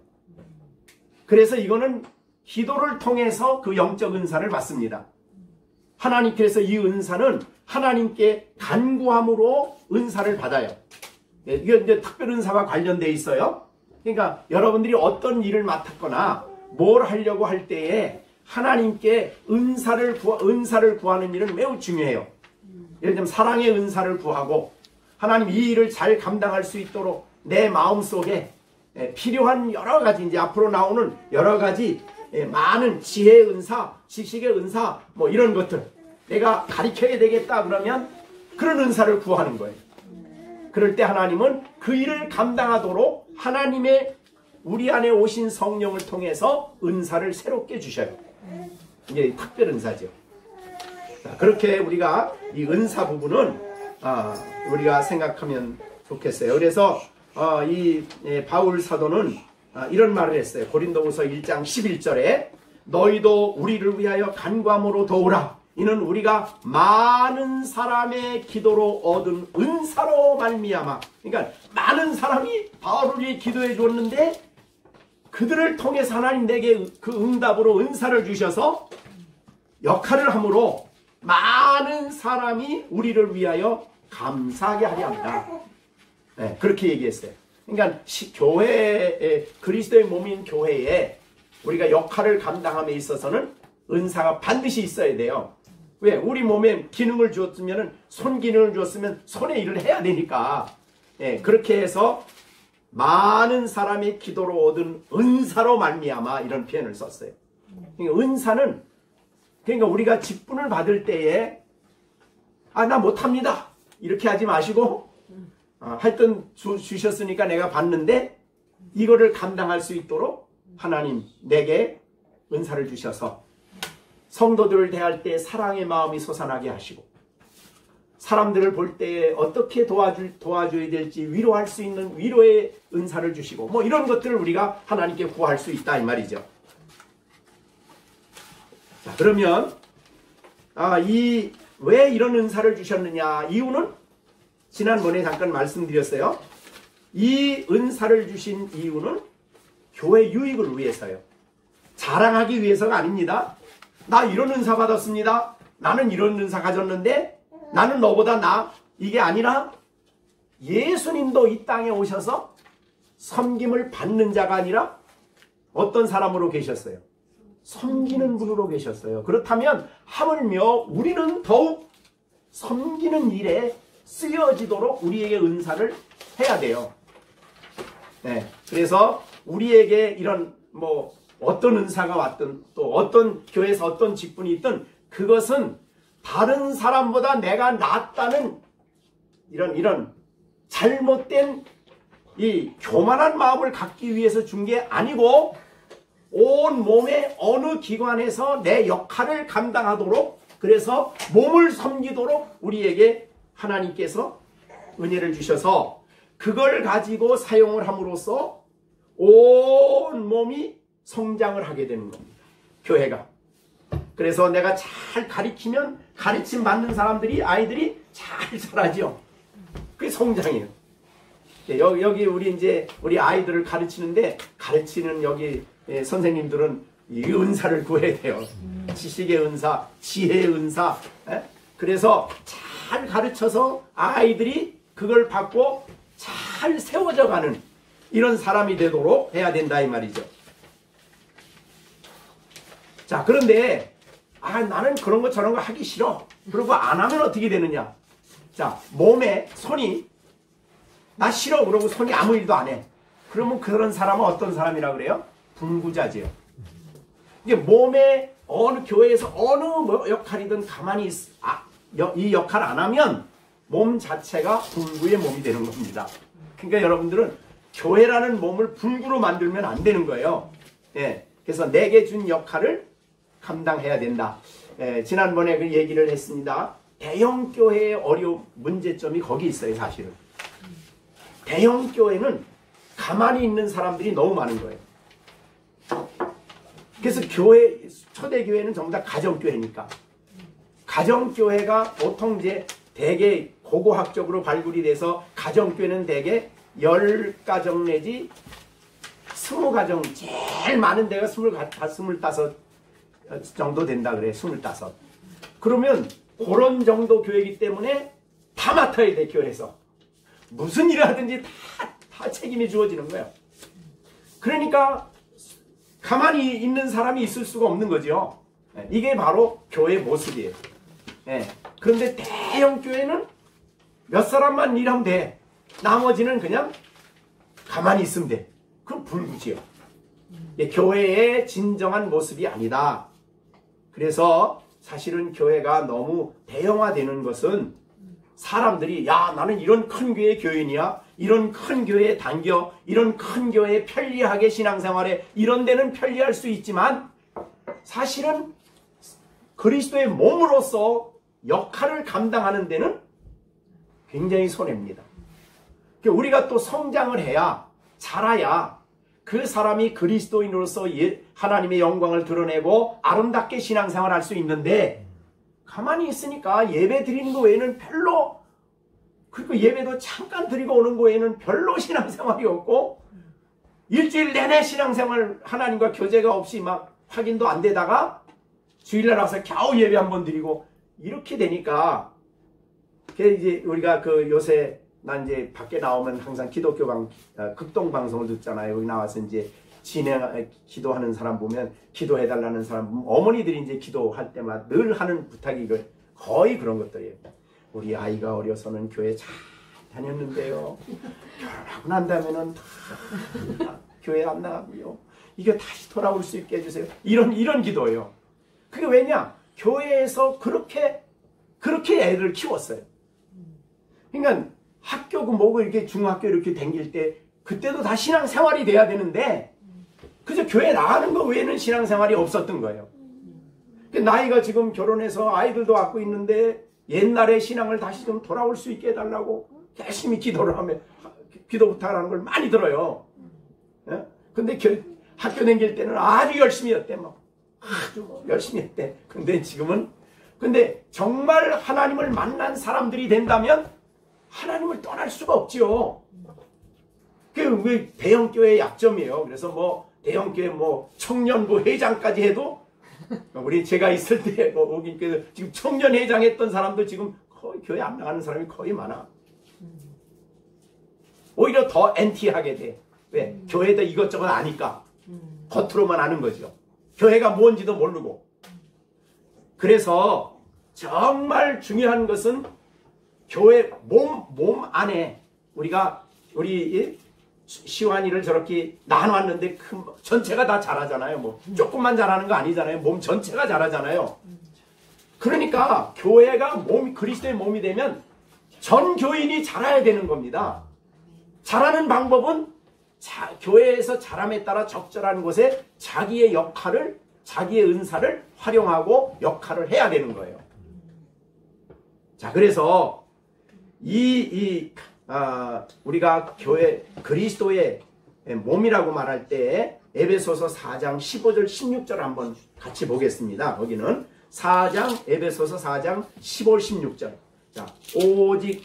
[SPEAKER 1] 그래서 이거는 기도를 통해서 그 영적 은사를 받습니다. 하나님께서 이 은사는 하나님께 간구함으로 은사를 받아요. 이게 이제 특별 은사와 관련되어 있어요. 그러니까 여러분들이 어떤 일을 맡았거나 뭘 하려고 할 때에 하나님께 은사를 구하는 일은 매우 중요해요. 예를 들면 사랑의 은사를 구하고 하나님 이 일을 잘 감당할 수 있도록 내 마음속에 필요한 여러 가지 이제 앞으로 나오는 여러 가지 많은 지혜의 은사, 지식의 은사 뭐 이런 것들 내가 가르쳐야 되겠다 그러면 그런 은사를 구하는 거예요. 그럴 때 하나님은 그 일을 감당하도록 하나님의 우리 안에 오신 성령을 통해서 은사를 새롭게 주셔요. 이게 특별 은사죠. 자, 그렇게 우리가 이 은사 부분은 우리가 생각하면 좋겠어요. 그래서 이 바울 사도는 이런 말을 했어요. 고린도후서 1장 11절에 너희도 우리를 위하여 간구함으로 도우라. 이는 우리가 많은 사람의 기도로 얻은 은사로 말미암아. 그러니까 많은 사람이 바울을 위해 기도해 줬는데 그들을 통해서 하나님 내게 그 응답으로 은사를 주셔서 역할을 함으로 많은 사람이 우리를 위하여 감사하게 하려 합니다. 네, 그렇게 얘기했어요. 그러니까 교회에, 그리스도의 몸인 교회에 우리가 역할을 감당함에 있어서는 은사가 반드시 있어야 돼요. 왜? 우리 몸에 기능을 주었으면, 손 기능을 주었으면 손의 일을 해야 되니까. 예, 그렇게 해서 많은 사람의 기도로 얻은 은사로 말미암아 이런 표현을 썼어요. 그러니까 은사는, 그러니까 우리가 직분을 받을 때에 나 못합니다 이렇게 하지 마시고 하여튼 주셨으니까 내가 받는데 이거를 감당할 수 있도록 하나님 내게 은사를 주셔서 성도들을 대할 때 사랑의 마음이 솟아나게 하시고 사람들을 볼 때 어떻게 도와줘야 될지 위로할 수 있는 위로의 은사를 주시고 뭐 이런 것들을 우리가 하나님께 구할 수 있다 이 말이죠. 자, 그러면 왜 이런 은사를 주셨느냐? 이유는 지난번에 잠깐 말씀드렸어요. 이 은사를 주신 이유는 교회 유익을 위해서요. 자랑하기 위해서가 아닙니다. 나 이런 은사 받았습니다. 나는 이런 은사 가졌는데 나는 너보다 나. 이게 아니라 예수님도 이 땅에 오셔서 섬김을 받는 자가 아니라 어떤 사람으로 계셨어요? 섬기는 분으로 계셨어요. 그렇다면 하물며 우리는 더욱 섬기는 일에 쓰여지도록 우리에게 은사를 해야 돼요. 네, 그래서 우리에게 이런 어떤 은사가 왔든 또 어떤 교회에서 어떤 직분이 있든 그것은 다른 사람보다 내가 낫다는 이런 잘못된 이 교만한 마음을 갖기 위해서 준 게 아니고 온 몸의 어느 기관에서 내 역할을 감당하도록 그래서 몸을 섬기도록 우리에게 하나님께서 은혜를 주셔서 그걸 가지고 사용을 함으로써 온 몸이 성장을 하게 되는 겁니다. 교회가. 그래서 내가 잘 가르치면 가르침 받는 사람들이 아이들이 잘 자라죠. 그게 성장이에요. 여기 우리 아이들을 가르치는데 가르치는 여기 선생님들은 이 은사를 구해야 돼요. 지식의 은사, 지혜의 은사. 그래서 잘 가르쳐서 아이들이 그걸 받고 잘 세워져 가는 이런 사람이 되도록 해야 된다 이 말이죠. 자, 그런데 나는 그런 거 저런 거 하기 싫어. 그리고 안 하면 어떻게 되느냐? 자, 몸에 손이 나 싫어 그러고 손이 아무 일도 안 해. 그러면 그런 사람은 어떤 사람이라 그래요? 불구자지요. 이게 몸에 어느 교회에서 어느 역할이든 가만히 이 역할 안 하면 몸 자체가 불구의 몸이 되는 겁니다. 그러니까 여러분들은 교회라는 몸을 불구로 만들면 안 되는 거예요. 예, 그래서 내게 준 역할을 감당해야 된다. 지난번에 그 얘기를 했습니다. 대형 교회의 어려운 문제점이 거기 있어요. 사실은 대형 교회는 가만히 있는 사람들이 너무 많은 거예요. 그래서 초대 교회는 전부 다 가정교회니까 가정교회가 보통 이제 대개 고고학적으로 발굴이 돼서 가정교회는 대개 10가정 내지 20가정 제일 많은 데가 25 정도 된다 그래. 25. 그러면 그런 정도 교회이기 때문에 다 맡아야 돼. 교회에서 무슨 일을 하든지 다 책임이 주어지는 거예요. 그러니까 가만히 있는 사람이 있을 수가 없는 거죠. 이게 바로 교회 모습이에요. 그런데 대형 교회는 몇 사람만 일하면 돼. 나머지는 그냥 가만히 있으면 돼. 그럼 불구지요. 교회의 진정한 모습이 아니다. 그래서 사실은 교회가 너무 대형화되는 것은 사람들이 야 나는 이런 큰 교회 교인이야, 이런 큰 교회에 당겨, 이런 큰 교회에 편리하게 신앙생활에 이런 데는 편리할 수 있지만 사실은 그리스도의 몸으로서 역할을 감당하는 데는 굉장히 손해입니다. 우리가 또 성장을 해야, 자라야 그 사람이 그리스도인으로서 하나님의 영광을 드러내고 아름답게 신앙생활을 할 수 있는데, 가만히 있으니까 예배 드리는 거 외에는 별로, 그리고 예배도 잠깐 드리고 오는 거 외에는 별로 신앙생활이 없고, 일주일 내내 신앙생활 하나님과 교제가 없이 막 확인도 안 되다가 주일날 와서 겨우 예배 한번 드리고, 이렇게 되니까 이제 우리가 요새 난 이제 밖에 나오면 항상 기독교 극동 방송을 듣잖아요. 여기 나와서 이제 기도하는 사람 보면, 기도해달라는 사람 보면 어머니들이 이제 기도할 때마다 늘 하는 부탁이 거의 그런 것들이에요. 우리 아이가 어려서는 교회 잘 다녔는데요, 결혼하고 난 다음에는 다 교회 안 나가고요, 이게 다시 돌아올 수 있게 해주세요. 이런 기도예요. 그게 왜냐? 교회에서 그렇게 애를 키웠어요. 그러니까 학교고 뭐고 이렇게 중학교 이렇게 다닐 때 그때도 다 신앙생활이 돼야 되는데 그저 교회 나가는 거 외에는 신앙생활이 없었던 거예요. 나이가 지금 결혼해서 아이들도 갖고 있는데 옛날의 신앙을 다시 좀 돌아올 수 있게 해달라고 열심히 기도를 하면, 기도 부탁하는 걸 많이 들어요. 근데 학교 다닐 때는 아주 열심히 했대. 아주 열심히 했대. 근데 지금은, 근데 정말 하나님을 만난 사람들이 된다면 하나님을 떠날 수가 없지요. 그게 대형교회의 약점이에요. 그래서 대형교회 청년부 회장까지 해도, 우리 제가 있을 때 지금 청년회장 했던 사람도 지금 거의 교회 안 나가는 사람이 거의 많아. 오히려 더 엔티하게 돼. 왜? 교회도 이것저것 아니까. 겉으로만 아는 거죠. 교회가 뭔지도 모르고. 그래서 정말 중요한 것은 교회 몸 안에 우리 시완이를 저렇게 나눠왔는데 전체가 다 자라잖아요. 조금만 자라는 거 아니잖아요. 몸 전체가 자라잖아요. 그러니까 교회가 그리스도의 몸이 되면 전 교인이 자라야 되는 겁니다. 자라는 방법은 교회에서 자람에 따라 적절한 곳에 자기의 역할을, 자기의 은사를 활용하고 역할을 해야 되는 거예요. 자, 그래서 우리가 교회 그리스도의 몸이라고 말할 때 에베소서 4장 15절 16절 한번 같이 보겠습니다. 거기는 에베소서 4장 15, 16절. 자, 오직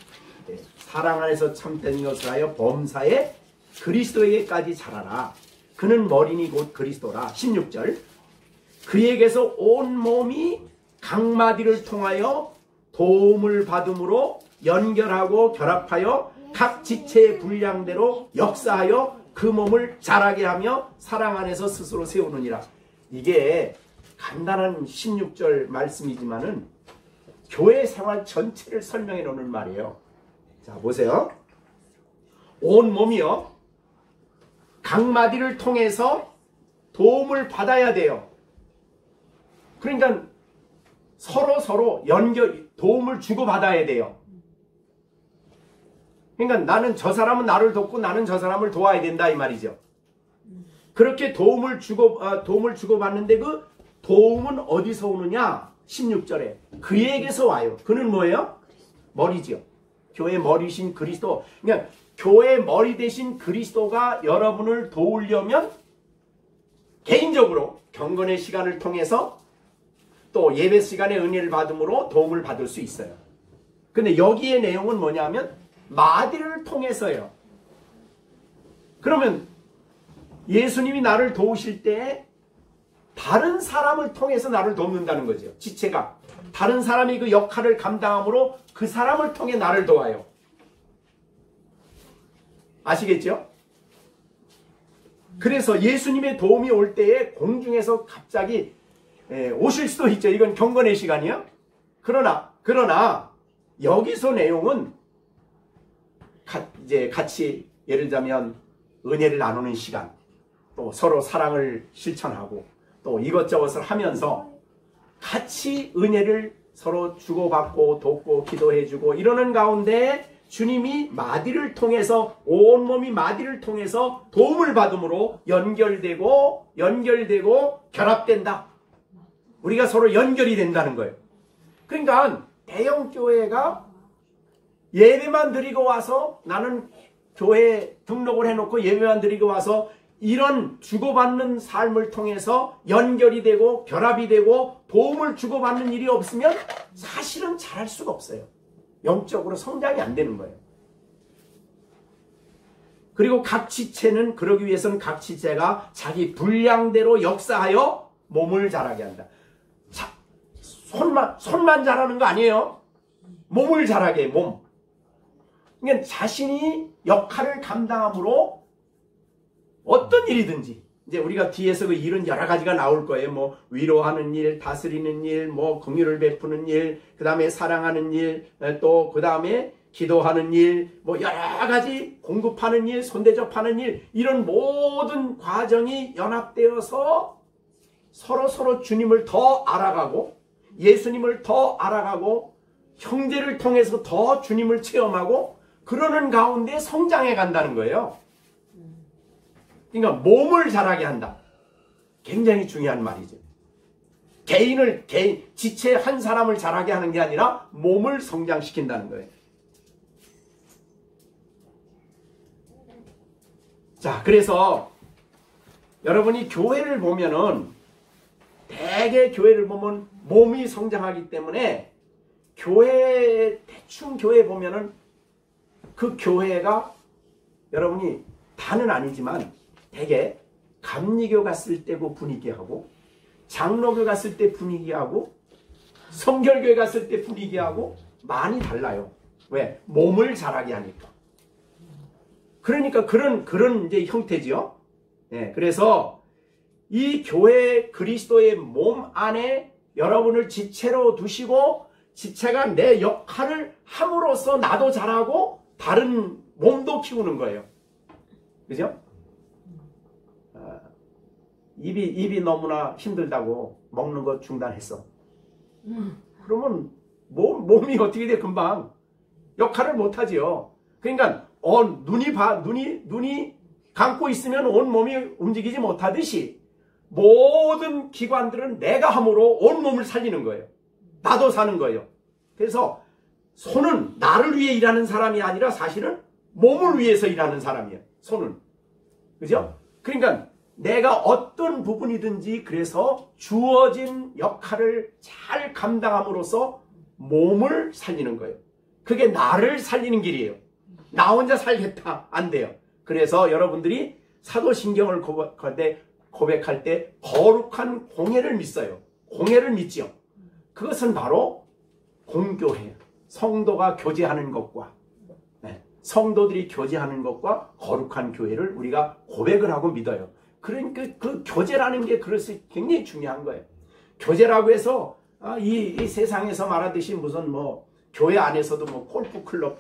[SPEAKER 1] 사랑 안에서 참된 것을 하여 범사에 그리스도에게까지 자라라. 그는 머리니 곧 그리스도라. 16절. 그에게서 온 몸이 각마디를 통하여 도움을 받음으로 연결하고 결합하여 각 지체의 분량대로 역사하여 그 몸을 자라게 하며 사랑 안에서 스스로 세우느니라. 이게 간단한 16절 말씀이지만은 교회 생활 전체를 설명해 놓는 말이에요. 자, 보세요. 온 몸이요, 각마디를 통해서 도움을 받아야 돼요. 그러니까 서로 도움을 주고받아야 돼요. 그러니까 나는 저 사람은 나를 돕고 나는 저 사람을 도와야 된다 이 말이죠. 그렇게 도움을 주고받는데 그 도움은 어디서 오느냐? 16절에 그에게서 와요. 그는 뭐예요? 머리지요. 교회 머리신 그리스도. 그러니까 교회 머리 대신 그리스도가 여러분을 도우려면 개인적으로 경건의 시간을 통해서 또 예배 시간에 은혜를 받음으로 도움을 받을 수 있어요. 근데 여기의 내용은 뭐냐면 마디를 통해서요. 그러면 예수님이 나를 도우실 때 다른 사람을 통해서 나를 돕는다는 거죠. 지체가. 다른 사람이 그 역할을 감당함으로 그 사람을 통해 나를 도와요. 아시겠죠? 그래서 예수님의 도움이 올 때에 공중에서 갑자기 오실 수도 있죠. 이건 경건의 시간이요. 그러나 여기서 내용은 이제 같이 예를 들자면 은혜를 나누는 시간, 또 서로 사랑을 실천하고 또 이것저것을 하면서 같이 은혜를 서로 주고받고 돕고 기도해주고 이러는 가운데 주님이 마디를 통해서 온몸이 마디를 통해서 도움을 받음으로 연결되고 결합된다. 우리가 서로 연결이 된다는 거예요. 그러니까 대형교회가 예배만 드리고 와서 나는 교회 등록을 해놓고 예배만 드리고 와서 이런 주고받는 삶을 통해서 연결이 되고 결합이 되고 도움을 주고받는 일이 없으면 사실은 잘할 수가 없어요. 영적으로 성장이 안 되는 거예요. 그리고 각 지체는 그러기 위해서는 각 지체가 자기 분량대로 역사하여 몸을 자라게 한다. 자, 손만 자라는 거 아니에요. 몸을 자라게 해, 몸. 그러니까 자신이 역할을 감당함으로 어떤 일이든지 이제 우리가 뒤에서 그 일은 여러 가지가 나올 거예요. 뭐 위로하는 일, 다스리는 일, 뭐 긍휼을 베푸는 일, 그 다음에 사랑하는 일, 또 그 다음에 기도하는 일, 뭐 여러 가지 공급하는 일, 손대접하는 일, 이런 모든 과정이 연합되어서 서로 주님을 더 알아가고 예수님을 더 알아가고 형제를 통해서 더 주님을 체험하고 그러는 가운데 성장해 간다는 거예요. 그러니까 몸을 자라게 한다. 굉장히 중요한 말이죠. 지체 한 사람을 자라게 하는 게 아니라 몸을 성장시킨다는 거예요. 자, 그래서 여러분이 교회를 보면은 대개 교회를 보면 몸이 성장하기 때문에 대충 교회 보면은 그 교회가 여러분이 다는 아니지만 대개 감리교 갔을 때 그 분위기하고 장로교 갔을 때 분위기하고 성결교회 갔을 때 분위기하고 많이 달라요. 왜? 몸을 자라게 하니까. 그러니까 그런 이제 형태지요. 네, 그래서 이 교회 그리스도의 몸 안에 여러분을 지체로 두시고 지체가 내 역할을 함으로써 나도 자라고 다른 몸도 키우는 거예요. 그죠? 입이 너무나 힘들다고 먹는 거 중단했어. 그러면 몸이 어떻게 돼? 금방 역할을 못하지요. 그러니까 눈이 감고 있으면 온 몸이 움직이지 못하듯이 모든 기관들은 내가 함으로 온 몸을 살리는 거예요. 나도 사는 거예요. 그래서 손은 나를 위해 일하는 사람이 아니라 사실은 몸을 위해서 일하는 사람이에요. 손은. 그죠? 그러니까 내가 어떤 부분이든지 그래서 주어진 역할을 잘 감당함으로써 몸을 살리는 거예요. 그게 나를 살리는 길이에요. 나 혼자 살겠다. 안 돼요. 그래서 여러분들이 사도신경을 고백할 때 거룩한 공예를 믿어요. 공예를 믿지요. 그것은 바로 공교회예요. 성도가 교제하는 것과 성도들이 교제하는 것과 거룩한 교회를 우리가 고백을 하고 믿어요. 그러니까 그 교제라는 게 그래서 굉장히 중요한 거예요. 교제라고 해서 이 세상에서 말하듯이 무슨 뭐 교회 안에서도 뭐 골프 클럽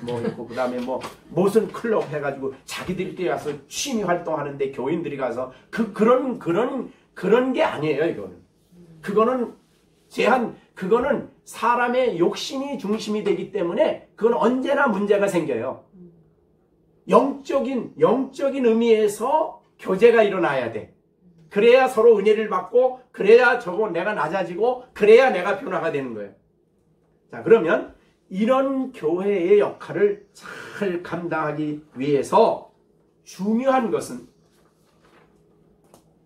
[SPEAKER 1] 뭐 있고 그다음에 뭐 무슨 클럽 해가지고 자기들끼리 가서 취미 활동하는데 교인들이 가서 그런 게 아니에요. 그거는 사람의 욕심이 중심이 되기 때문에 그건 언제나 문제가 생겨요. 영적인 의미에서 교제가 일어나야 돼. 그래야 서로 은혜를 받고 그래야 내가 낮아지고 그래야 내가 변화가 되는 거예요. 자, 그러면 이런 교회의 역할을 잘 감당하기 위해서 중요한 것은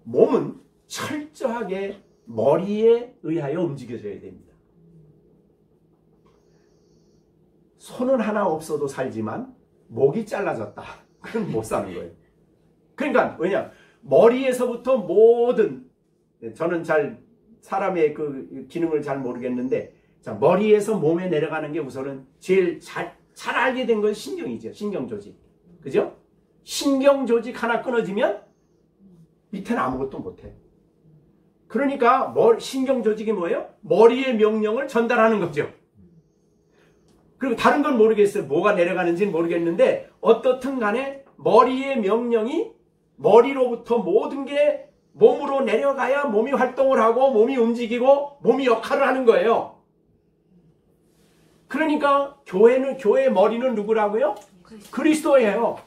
[SPEAKER 1] 몸은 철저하게 머리에 의하여 움직여져야 됩니다. 손은 하나 없어도 살지만 목이 잘라졌다. 그건 못 사는 거예요. 그러니까 왜냐? 머리에서부터 모든 저는 잘 사람의 그 기능을 잘 모르겠는데 자, 머리에서 몸에 내려가는 게 우선은 제일 잘 알게 된 건 신경이죠. 신경조직. 그죠? 신경조직 하나 끊어지면 밑에는 아무것도 못해. 그러니까 신경조직이 뭐예요? 머리의 명령을 전달하는 거죠. 그리고 다른 건 모르겠어요. 뭐가 내려가는지는 모르겠는데 어떻든 간에 머리의 명령이 머리로부터 모든 게 몸으로 내려가야 몸이 활동을 하고 몸이 움직이고 몸이 역할을 하는 거예요. 그러니까 교회의 머리는 누구라고요? 그리스도예요.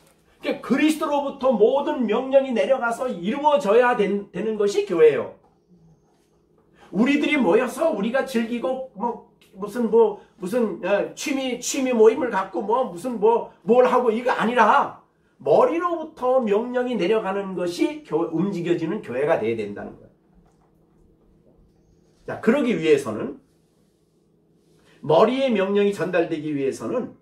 [SPEAKER 1] 그러니까 그리스도로부터 모든 명령이 내려가서 이루어져야 되는 것이 교회예요. 우리들이 모여서 우리가 즐기고 무슨 취미 모임을 갖고 뭘 하고 이거 아니라 머리로부터 명령이 내려가는 것이 움직여지는 교회가 돼야 된다는 거예요. 자, 그러기 위해서는 머리의 명령이 전달되기 위해서는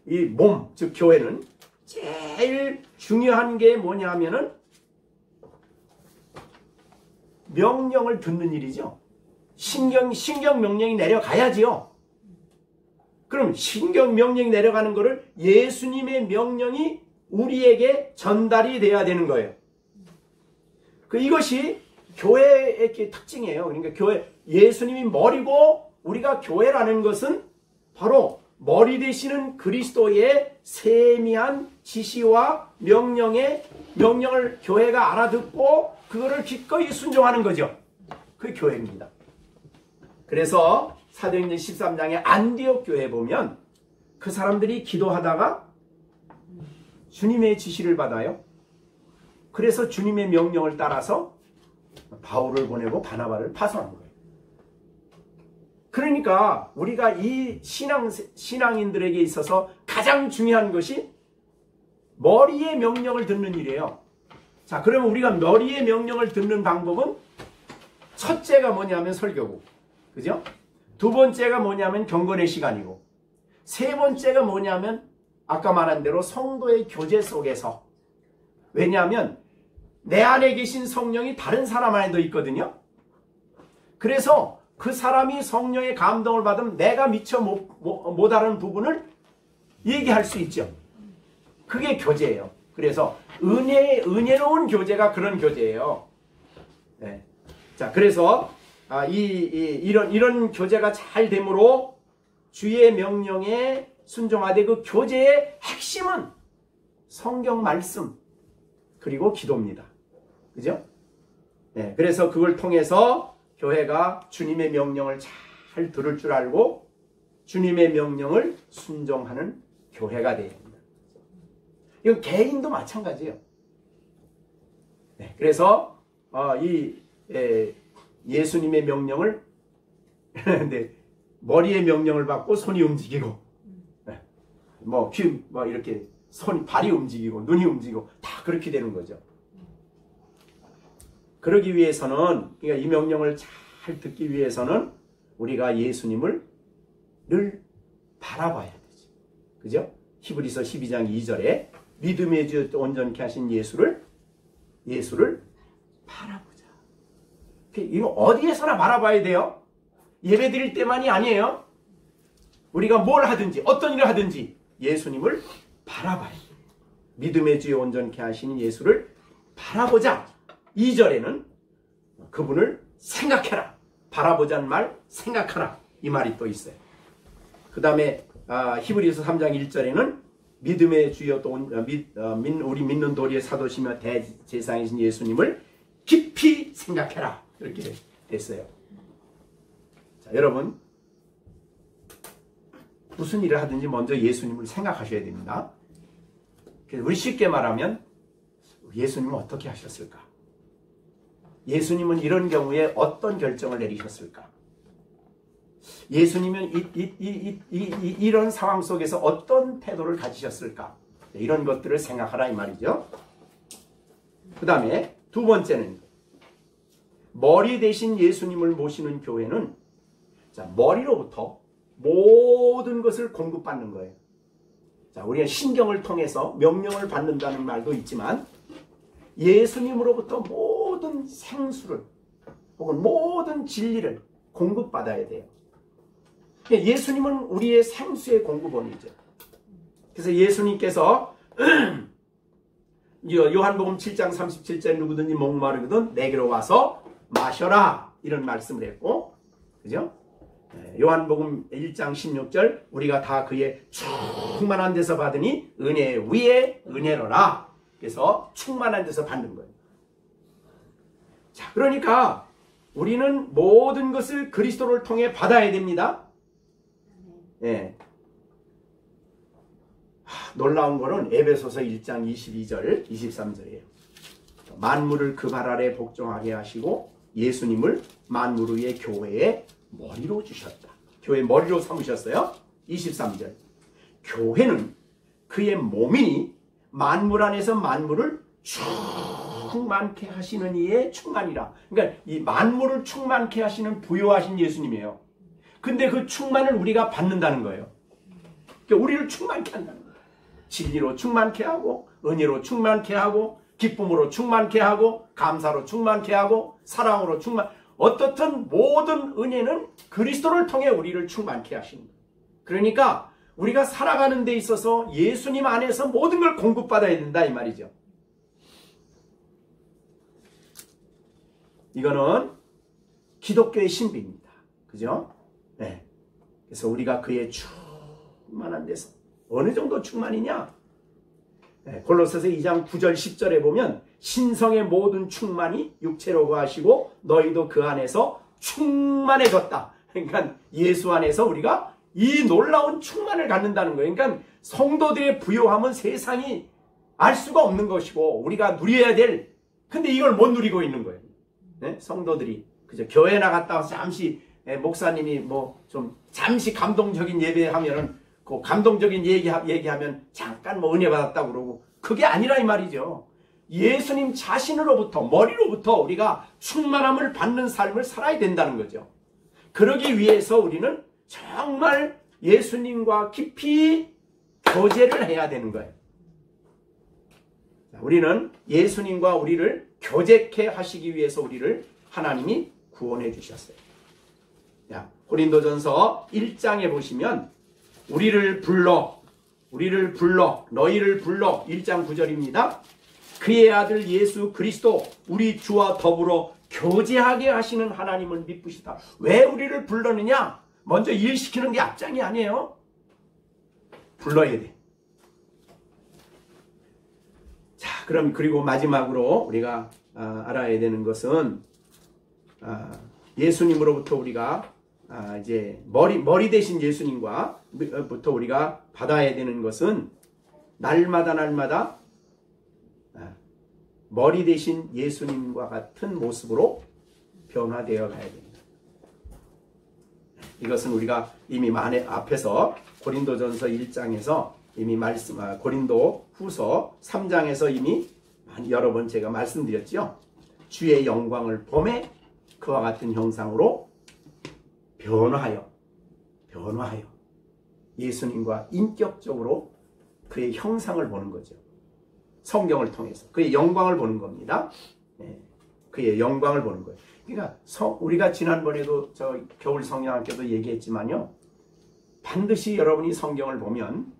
[SPEAKER 1] 이 몸, 즉 교회는 제일 중요한 게 뭐냐면은 명령을 듣는 일이죠. 신경 명령이 내려가야지요. 그럼 신경 명령이 내려가는 거를 예수님의 명령이 우리에게 전달이 돼야 되는 거예요. 이것이 교회의 특징이에요. 그러니까 예수님이 머리고 우리가 교회라는 것은 바로 머리 되시는 그리스도의 세미한 지시와 명령을 교회가 알아듣고 그거를 기꺼이 순종하는 거죠. 그게 교회입니다. 그래서 사도행전 13장의 안디옥 교회에 보면 그 사람들이 기도하다가 주님의 지시를 받아요. 그래서 주님의 명령을 따라서 바울을 보내고 바나바를 파송한 거예요. 그러니까 우리가 이 신앙인들에게 있어서 가장 중요한 것이 머리의 명령을 듣는 일이에요. 자, 그러면 우리가 머리의 명령을 듣는 방법은 첫째가 뭐냐면 설교고, 그죠? 두 번째가 뭐냐면 경건의 시간이고, 세 번째가 뭐냐면 아까 말한 대로 성도의 교제 속에서, 왜냐하면 내 안에 계신 성령이 다른 사람 안에도 있거든요. 그래서 그 사람이 성령의 감동을 받으면 내가 미처 못 아는 부분을 얘기할 수 있죠. 그게 교제예요. 그래서 은혜로운 교제가 그런 교제예요. 네. 자, 그래서 이런 교제가 잘 되므로 주의 명령에 순종하되 그 교제의 핵심은 성경 말씀 그리고 기도입니다. 그죠? 네. 그래서 그걸 통해서 교회가 주님의 명령을 잘 들을 줄 알고 주님의 명령을 순종하는 교회가 되어야 합니다. 이건 개인도 마찬가지예요. 네, 그래서 예수님의 명령을 네, 머리의 명령을 받고 손이 움직이고 네, 이렇게 발이 움직이고 눈이 움직이고 다 그렇게 되는 거죠. 그러기 위해서는, 그러니까 이 명령을 잘 듣기 위해서는 우리가 예수님을 늘 바라봐야 되죠. 그죠? 히브리서 12장 2절에 믿음의 주 온전케 하신 예수를 바라보자. 이거 어디에서나 바라봐야 돼요. 예배 드릴 때만이 아니에요. 우리가 뭘 하든지 어떤 일을 하든지 예수님을 바라봐야 돼요. 믿음의 주 온전케 하신 예수를 바라보자. 2절에는 그분을 생각해라. 바라보자는 말, 생각하라. 이 말이 또 있어요. 그 다음에 히브리서 3장 1절에는 믿음의 주여 또 우리 믿는 도리의 사도시며 대제사장이신 예수님을 깊이 생각해라. 이렇게 됐어요. 자, 여러분 무슨 일을 하든지 먼저 예수님을 생각하셔야 됩니다. 그래서 우리 쉽게 말하면 예수님은 어떻게 하셨을까? 예수님은 이런 경우에 어떤 결정을 내리셨을까? 예수님은 이런 상황 속에서 어떤 태도를 가지셨을까? 이런 것들을 생각하라 이 말이죠. 그 다음에 두 번째는 머리 대신 예수님을 모시는 교회는 머리로부터 모든 것을 공급받는 거예요. 자, 우리가 신경을 통해서 명령을 받는다는 말도 있지만 예수님으로부터 모든 생수를 혹은 모든 진리를 공급받아야 돼요. 예수님은 우리의 생수의 공급원이죠. 그래서 예수님께서 요한복음 7장 37절 누구든지 목마르거든 내게로 와서 마셔라 이런 말씀을 했고, 그죠? 요한복음 1장 16절 우리가 다 그의 충만한 데서 받으니 은혜 위에 은혜로라. 그래서 충만한 데서 받는 거예요. 자, 그러니까 우리는 모든 것을 그리스도를 통해 받아야 됩니다. 예. 놀라운 거는 에베소서 1장 22절, 23절이에요. 만물을 그 발 아래 복종하게 하시고 예수님을 만물 위의 교회의 머리로 주셨다. 교회 머리로 삼으셨어요. 23절. 교회는 그의 몸이니 만물 안에서 만물을 충만케 하시는 이의 충만이라. 그러니까 이 만물을 충만케 하시는 부요하신 예수님이에요. 근데 그 충만을 우리가 받는다는 거예요. 그러니까 우리를 충만케 한다는 거예요. 진리로 충만케 하고, 은혜로 충만케 하고, 기쁨으로 충만케 하고, 감사로 충만케 하고, 사랑으로 어떻든 모든 은혜는 그리스도를 통해 우리를 충만케 하시는 거예요. 그러니까 우리가 살아가는 데 있어서 예수님 안에서 모든 걸 공급받아야 된다 이 말이죠. 이거는 기독교의 신비입니다. 그죠? 네. 그래서 우리가 그의 충만한 데서 어느 정도 충만이냐? 네. 골로새서 2장 9절 10절에 보면 신성의 모든 충만이 육체로 거하시고 너희도 그 안에서 충만해졌다. 그러니까 예수 안에서 우리가 이 놀라운 충만을 갖는다는 거예요. 그러니까 성도들의 부요함은 세상이 알 수가 없는 것이고 우리가 누려야 될, 근데 이걸 못 누리고 있는 거예요. 네? 성도들이 그저 교회 나갔다 와서 잠시 목사님이 뭐 좀 잠시 감동적인 예배하면은 그 감동적인 얘기하면 잠깐 뭐 은혜 받았다고 그러고, 그게 아니라 이 말이죠. 예수님 자신으로부터, 머리로부터 우리가 충만함을 받는 삶을 살아야 된다는 거죠. 그러기 위해서 우리는 정말 예수님과 깊이 교제를 해야 되는 거예요. 우리는 예수님과 우리를 교제케 하시기 위해서 우리를 하나님이 구원해 주셨어요. 고린도전서 1장에 보시면 우리를 불러, 너희를 불러 1장 9절입니다. 그의 아들 예수 그리스도 우리 주와 더불어 교제하게 하시는 하나님을 믿으시다. 왜 우리를 불렀느냐? 먼저 일시키는 게 앞장이 아니에요. 불러야 돼. 자, 그럼 그리고 마지막으로 우리가 알아야 되는 것은 예수님으로부터 우리가 이제 머리 대신 예수님과부터 우리가 받아야 되는 것은 날마다 머리 대신 예수님과 같은 모습으로 변화되어 가야 됩니다. 이것은 우리가 이미 앞에서 고린도전서 1장에서 이미 고린도 후서 3장에서 이미 여러 번 제가 말씀드렸죠. 주의 영광을 보매 그와 같은 형상으로 변화하여 예수님과 인격적으로 그의 형상을 보는 거죠. 성경을 통해서 그의 영광을 보는 겁니다. 네, 그의 영광을 보는 거예요. 그러니까 우리가 지난번에도 저 겨울 성령학교도 얘기했지만요, 반드시 여러분이 성경을 보면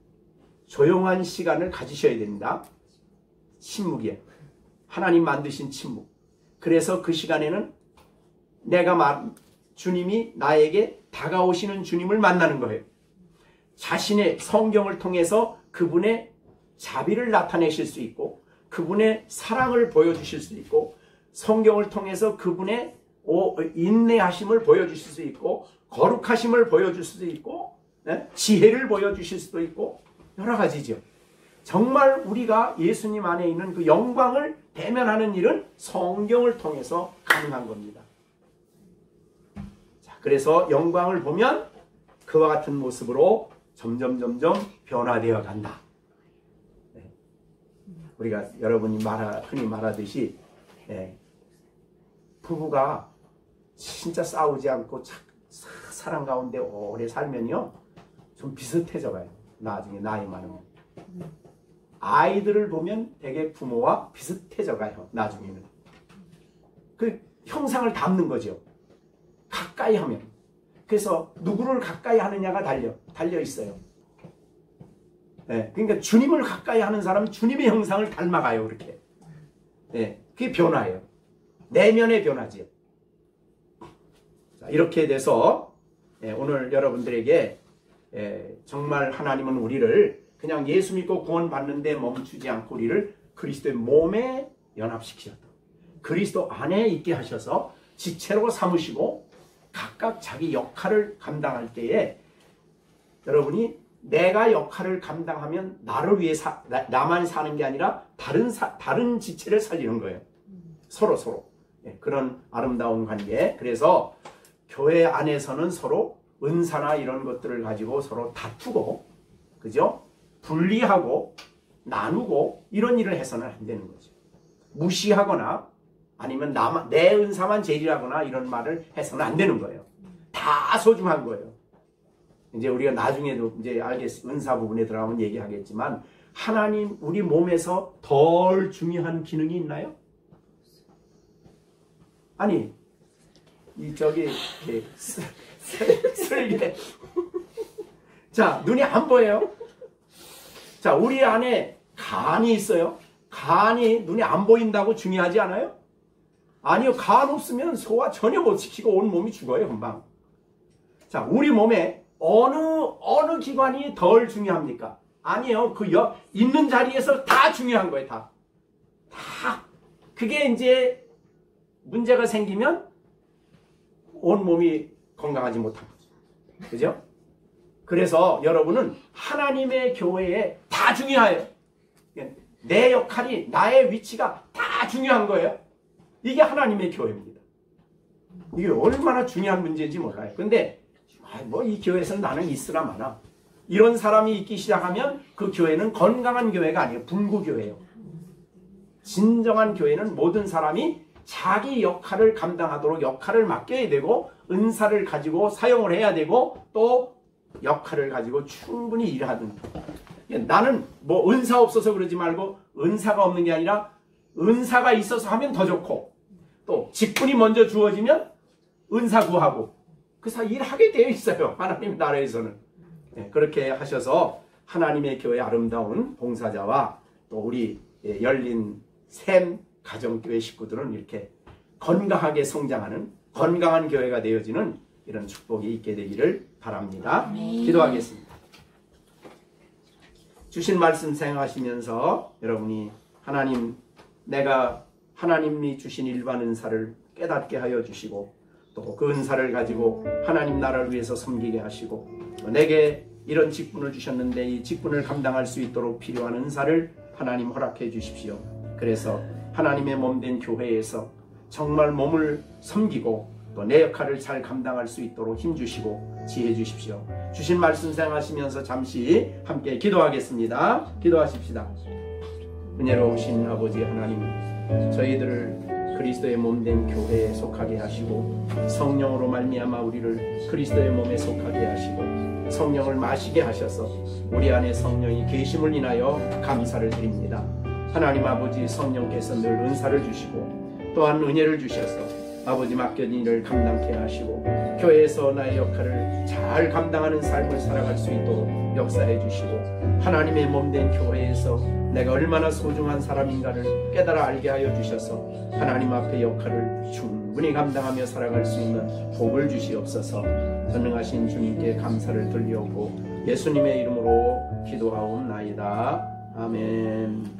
[SPEAKER 1] 조용한 시간을 가지셔야 됩니다. 침묵이에요. 하나님 만드신 침묵. 그래서 그 시간에는 주님이 나에게 다가오시는 주님을 만나는 거예요. 자신의 성경을 통해서 그분의 자비를 나타내실 수 있고, 그분의 사랑을 보여주실 수 있고, 성경을 통해서 그분의 인내하심을 보여주실 수 있고, 거룩하심을 보여줄 수도 있고, 지혜를 보여주실 수도 있고, 여러 가지죠. 정말 우리가 예수님 안에 있는 그 영광을 대면하는 일은 성경을 통해서 가능한 겁니다. 자, 그래서 영광을 보면 그와 같은 모습으로 점점 변화되어 간다. 우리가 여러분이 흔히 말하듯이 부부가 진짜 싸우지 않고 사랑 가운데 오래 살면요 좀 비슷해져 가요. 나중에 나이 많으면 아이들을 보면 되게 부모와 비슷해져 가요. 나중에는 그 형상을 담는 거죠. 가까이 하면. 그래서 누구를 가까이 하느냐가 달려 있어요. 그러니까 주님을 가까이 하는 사람은 주님의 형상을 닮아가요. 그렇게. 그게 변화예요. 내면의 변화지요. 자, 이렇게 돼서 오늘 여러분들에게 정말 하나님은 우리를 그냥 예수 믿고 구원받는 데 멈추지 않고 우리를 그리스도의 몸에 연합시키셨다. 그리스도 안에 있게 하셔서 지체로 삼으시고 각각 자기 역할을 감당할 때에 여러분이 내가 역할을 감당하면 나를 위해 나만 사는 게 아니라 다른 지체를 살리는 거예요. 서로. 그런 아름다운 관계. 그래서 교회 안에서는 서로 은사나 이런 것들을 가지고 서로 다투고, 그죠? 분리하고 나누고 이런 일을 해서는 안 되는 거죠. 무시하거나 아니면 내 은사만 제일하거나 이런 말을 해서는 안 되는 거예요. 다 소중한 거예요. 이제 우리가 나중에도 이제 은사 부분에 들어가면 얘기하겠지만, 하나님 우리 몸에서 덜 중요한 기능이 있나요? 아니, 쓸개. 자, 눈이 안 보여요? 자, 우리 안에 간이 있어요. 간이 눈에 안 보인다고 중요하지 않아요? 아니요, 간 없으면 소화 전혀 못 시키고 온 몸이 죽어요, 금방. 자, 우리 몸에 어느 기관이 덜 중요합니까? 아니에요. 있는 자리에서 다 중요한 거예요, 다. 그게 이제 문제가 생기면 온 몸이 건강하지 못한 거죠. 그죠? 그래서 여러분은 하나님의 교회에 다 중요해요. 내 역할이, 나의 위치가 다 중요한 거예요. 이게 하나님의 교회입니다. 이게 얼마나 중요한 문제인지 몰라요. 근데 이 교회에서는 나는 있으나 마나, 이런 사람이 있기 시작하면 그 교회는 건강한 교회가 아니에요. 분구교회예요. 진정한 교회는 모든 사람이 자기 역할을 감당하도록 역할을 맡겨야 되고, 은사를 가지고 사용을 해야 되고, 또 역할을 가지고 충분히 일하는. 나는 은사 없어서 그러지 말고, 은사가 없는 게 아니라 은사가 있어서 하면 더 좋고, 또 직분이 먼저 주어지면 은사 구하고, 그래서 일하게 되어 있어요. 하나님 나라에서는. 그렇게 하셔서 하나님의 교회 아름다운 봉사자와 또 우리 열린 샘 가정교회 식구들은 이렇게 건강하게 성장하는 건강한 교회가 되어지는 이런 축복이 있게 되기를 바랍니다. 기도하겠습니다. 주신 말씀 생각하시면서 여러분이 내가 하나님이 주신 일반 은사를 깨닫게 하여 주시고, 또 그 은사를 가지고 하나님 나라를 위해서 섬기게 하시고, 내게 이런 직분을 주셨는데 이 직분을 감당할 수 있도록 필요한 은사를 하나님 허락해 주십시오. 그래서 하나님의 몸된 교회에서 정말 몸을 섬기고 또 내 역할을 잘 감당할 수 있도록 힘주시고 지혜 주십시오. 주신 말씀 생각하시면서 잠시 함께 기도하겠습니다. 기도하십시다. 은혜로우신 아버지 하나님, 저희들을 그리스도의 몸된 교회에 속하게 하시고, 성령으로 말미암아 우리를 그리스도의 몸에 속하게 하시고, 성령을 마시게 하셔서 우리 안에 성령이 계심을 인하여 감사를 드립니다. 하나님 아버지, 성령께서 늘 은사를 주시고 또한 은혜를 주셔서 아버지 맡겨진 일을 감당케 하시고, 교회에서 나의 역할을 잘 감당하는 삶을 살아갈 수 있도록 역사해 주시고, 하나님의 몸된 교회에서 내가 얼마나 소중한 사람인가를 깨달아 알게 하여 주셔서 하나님 앞에 역할을 충분히 감당하며 살아갈 수 있는 복을 주시옵소서. 전능하신 주님께 감사를 돌리옵고 예수님의 이름으로 기도하옵나이다. 아멘.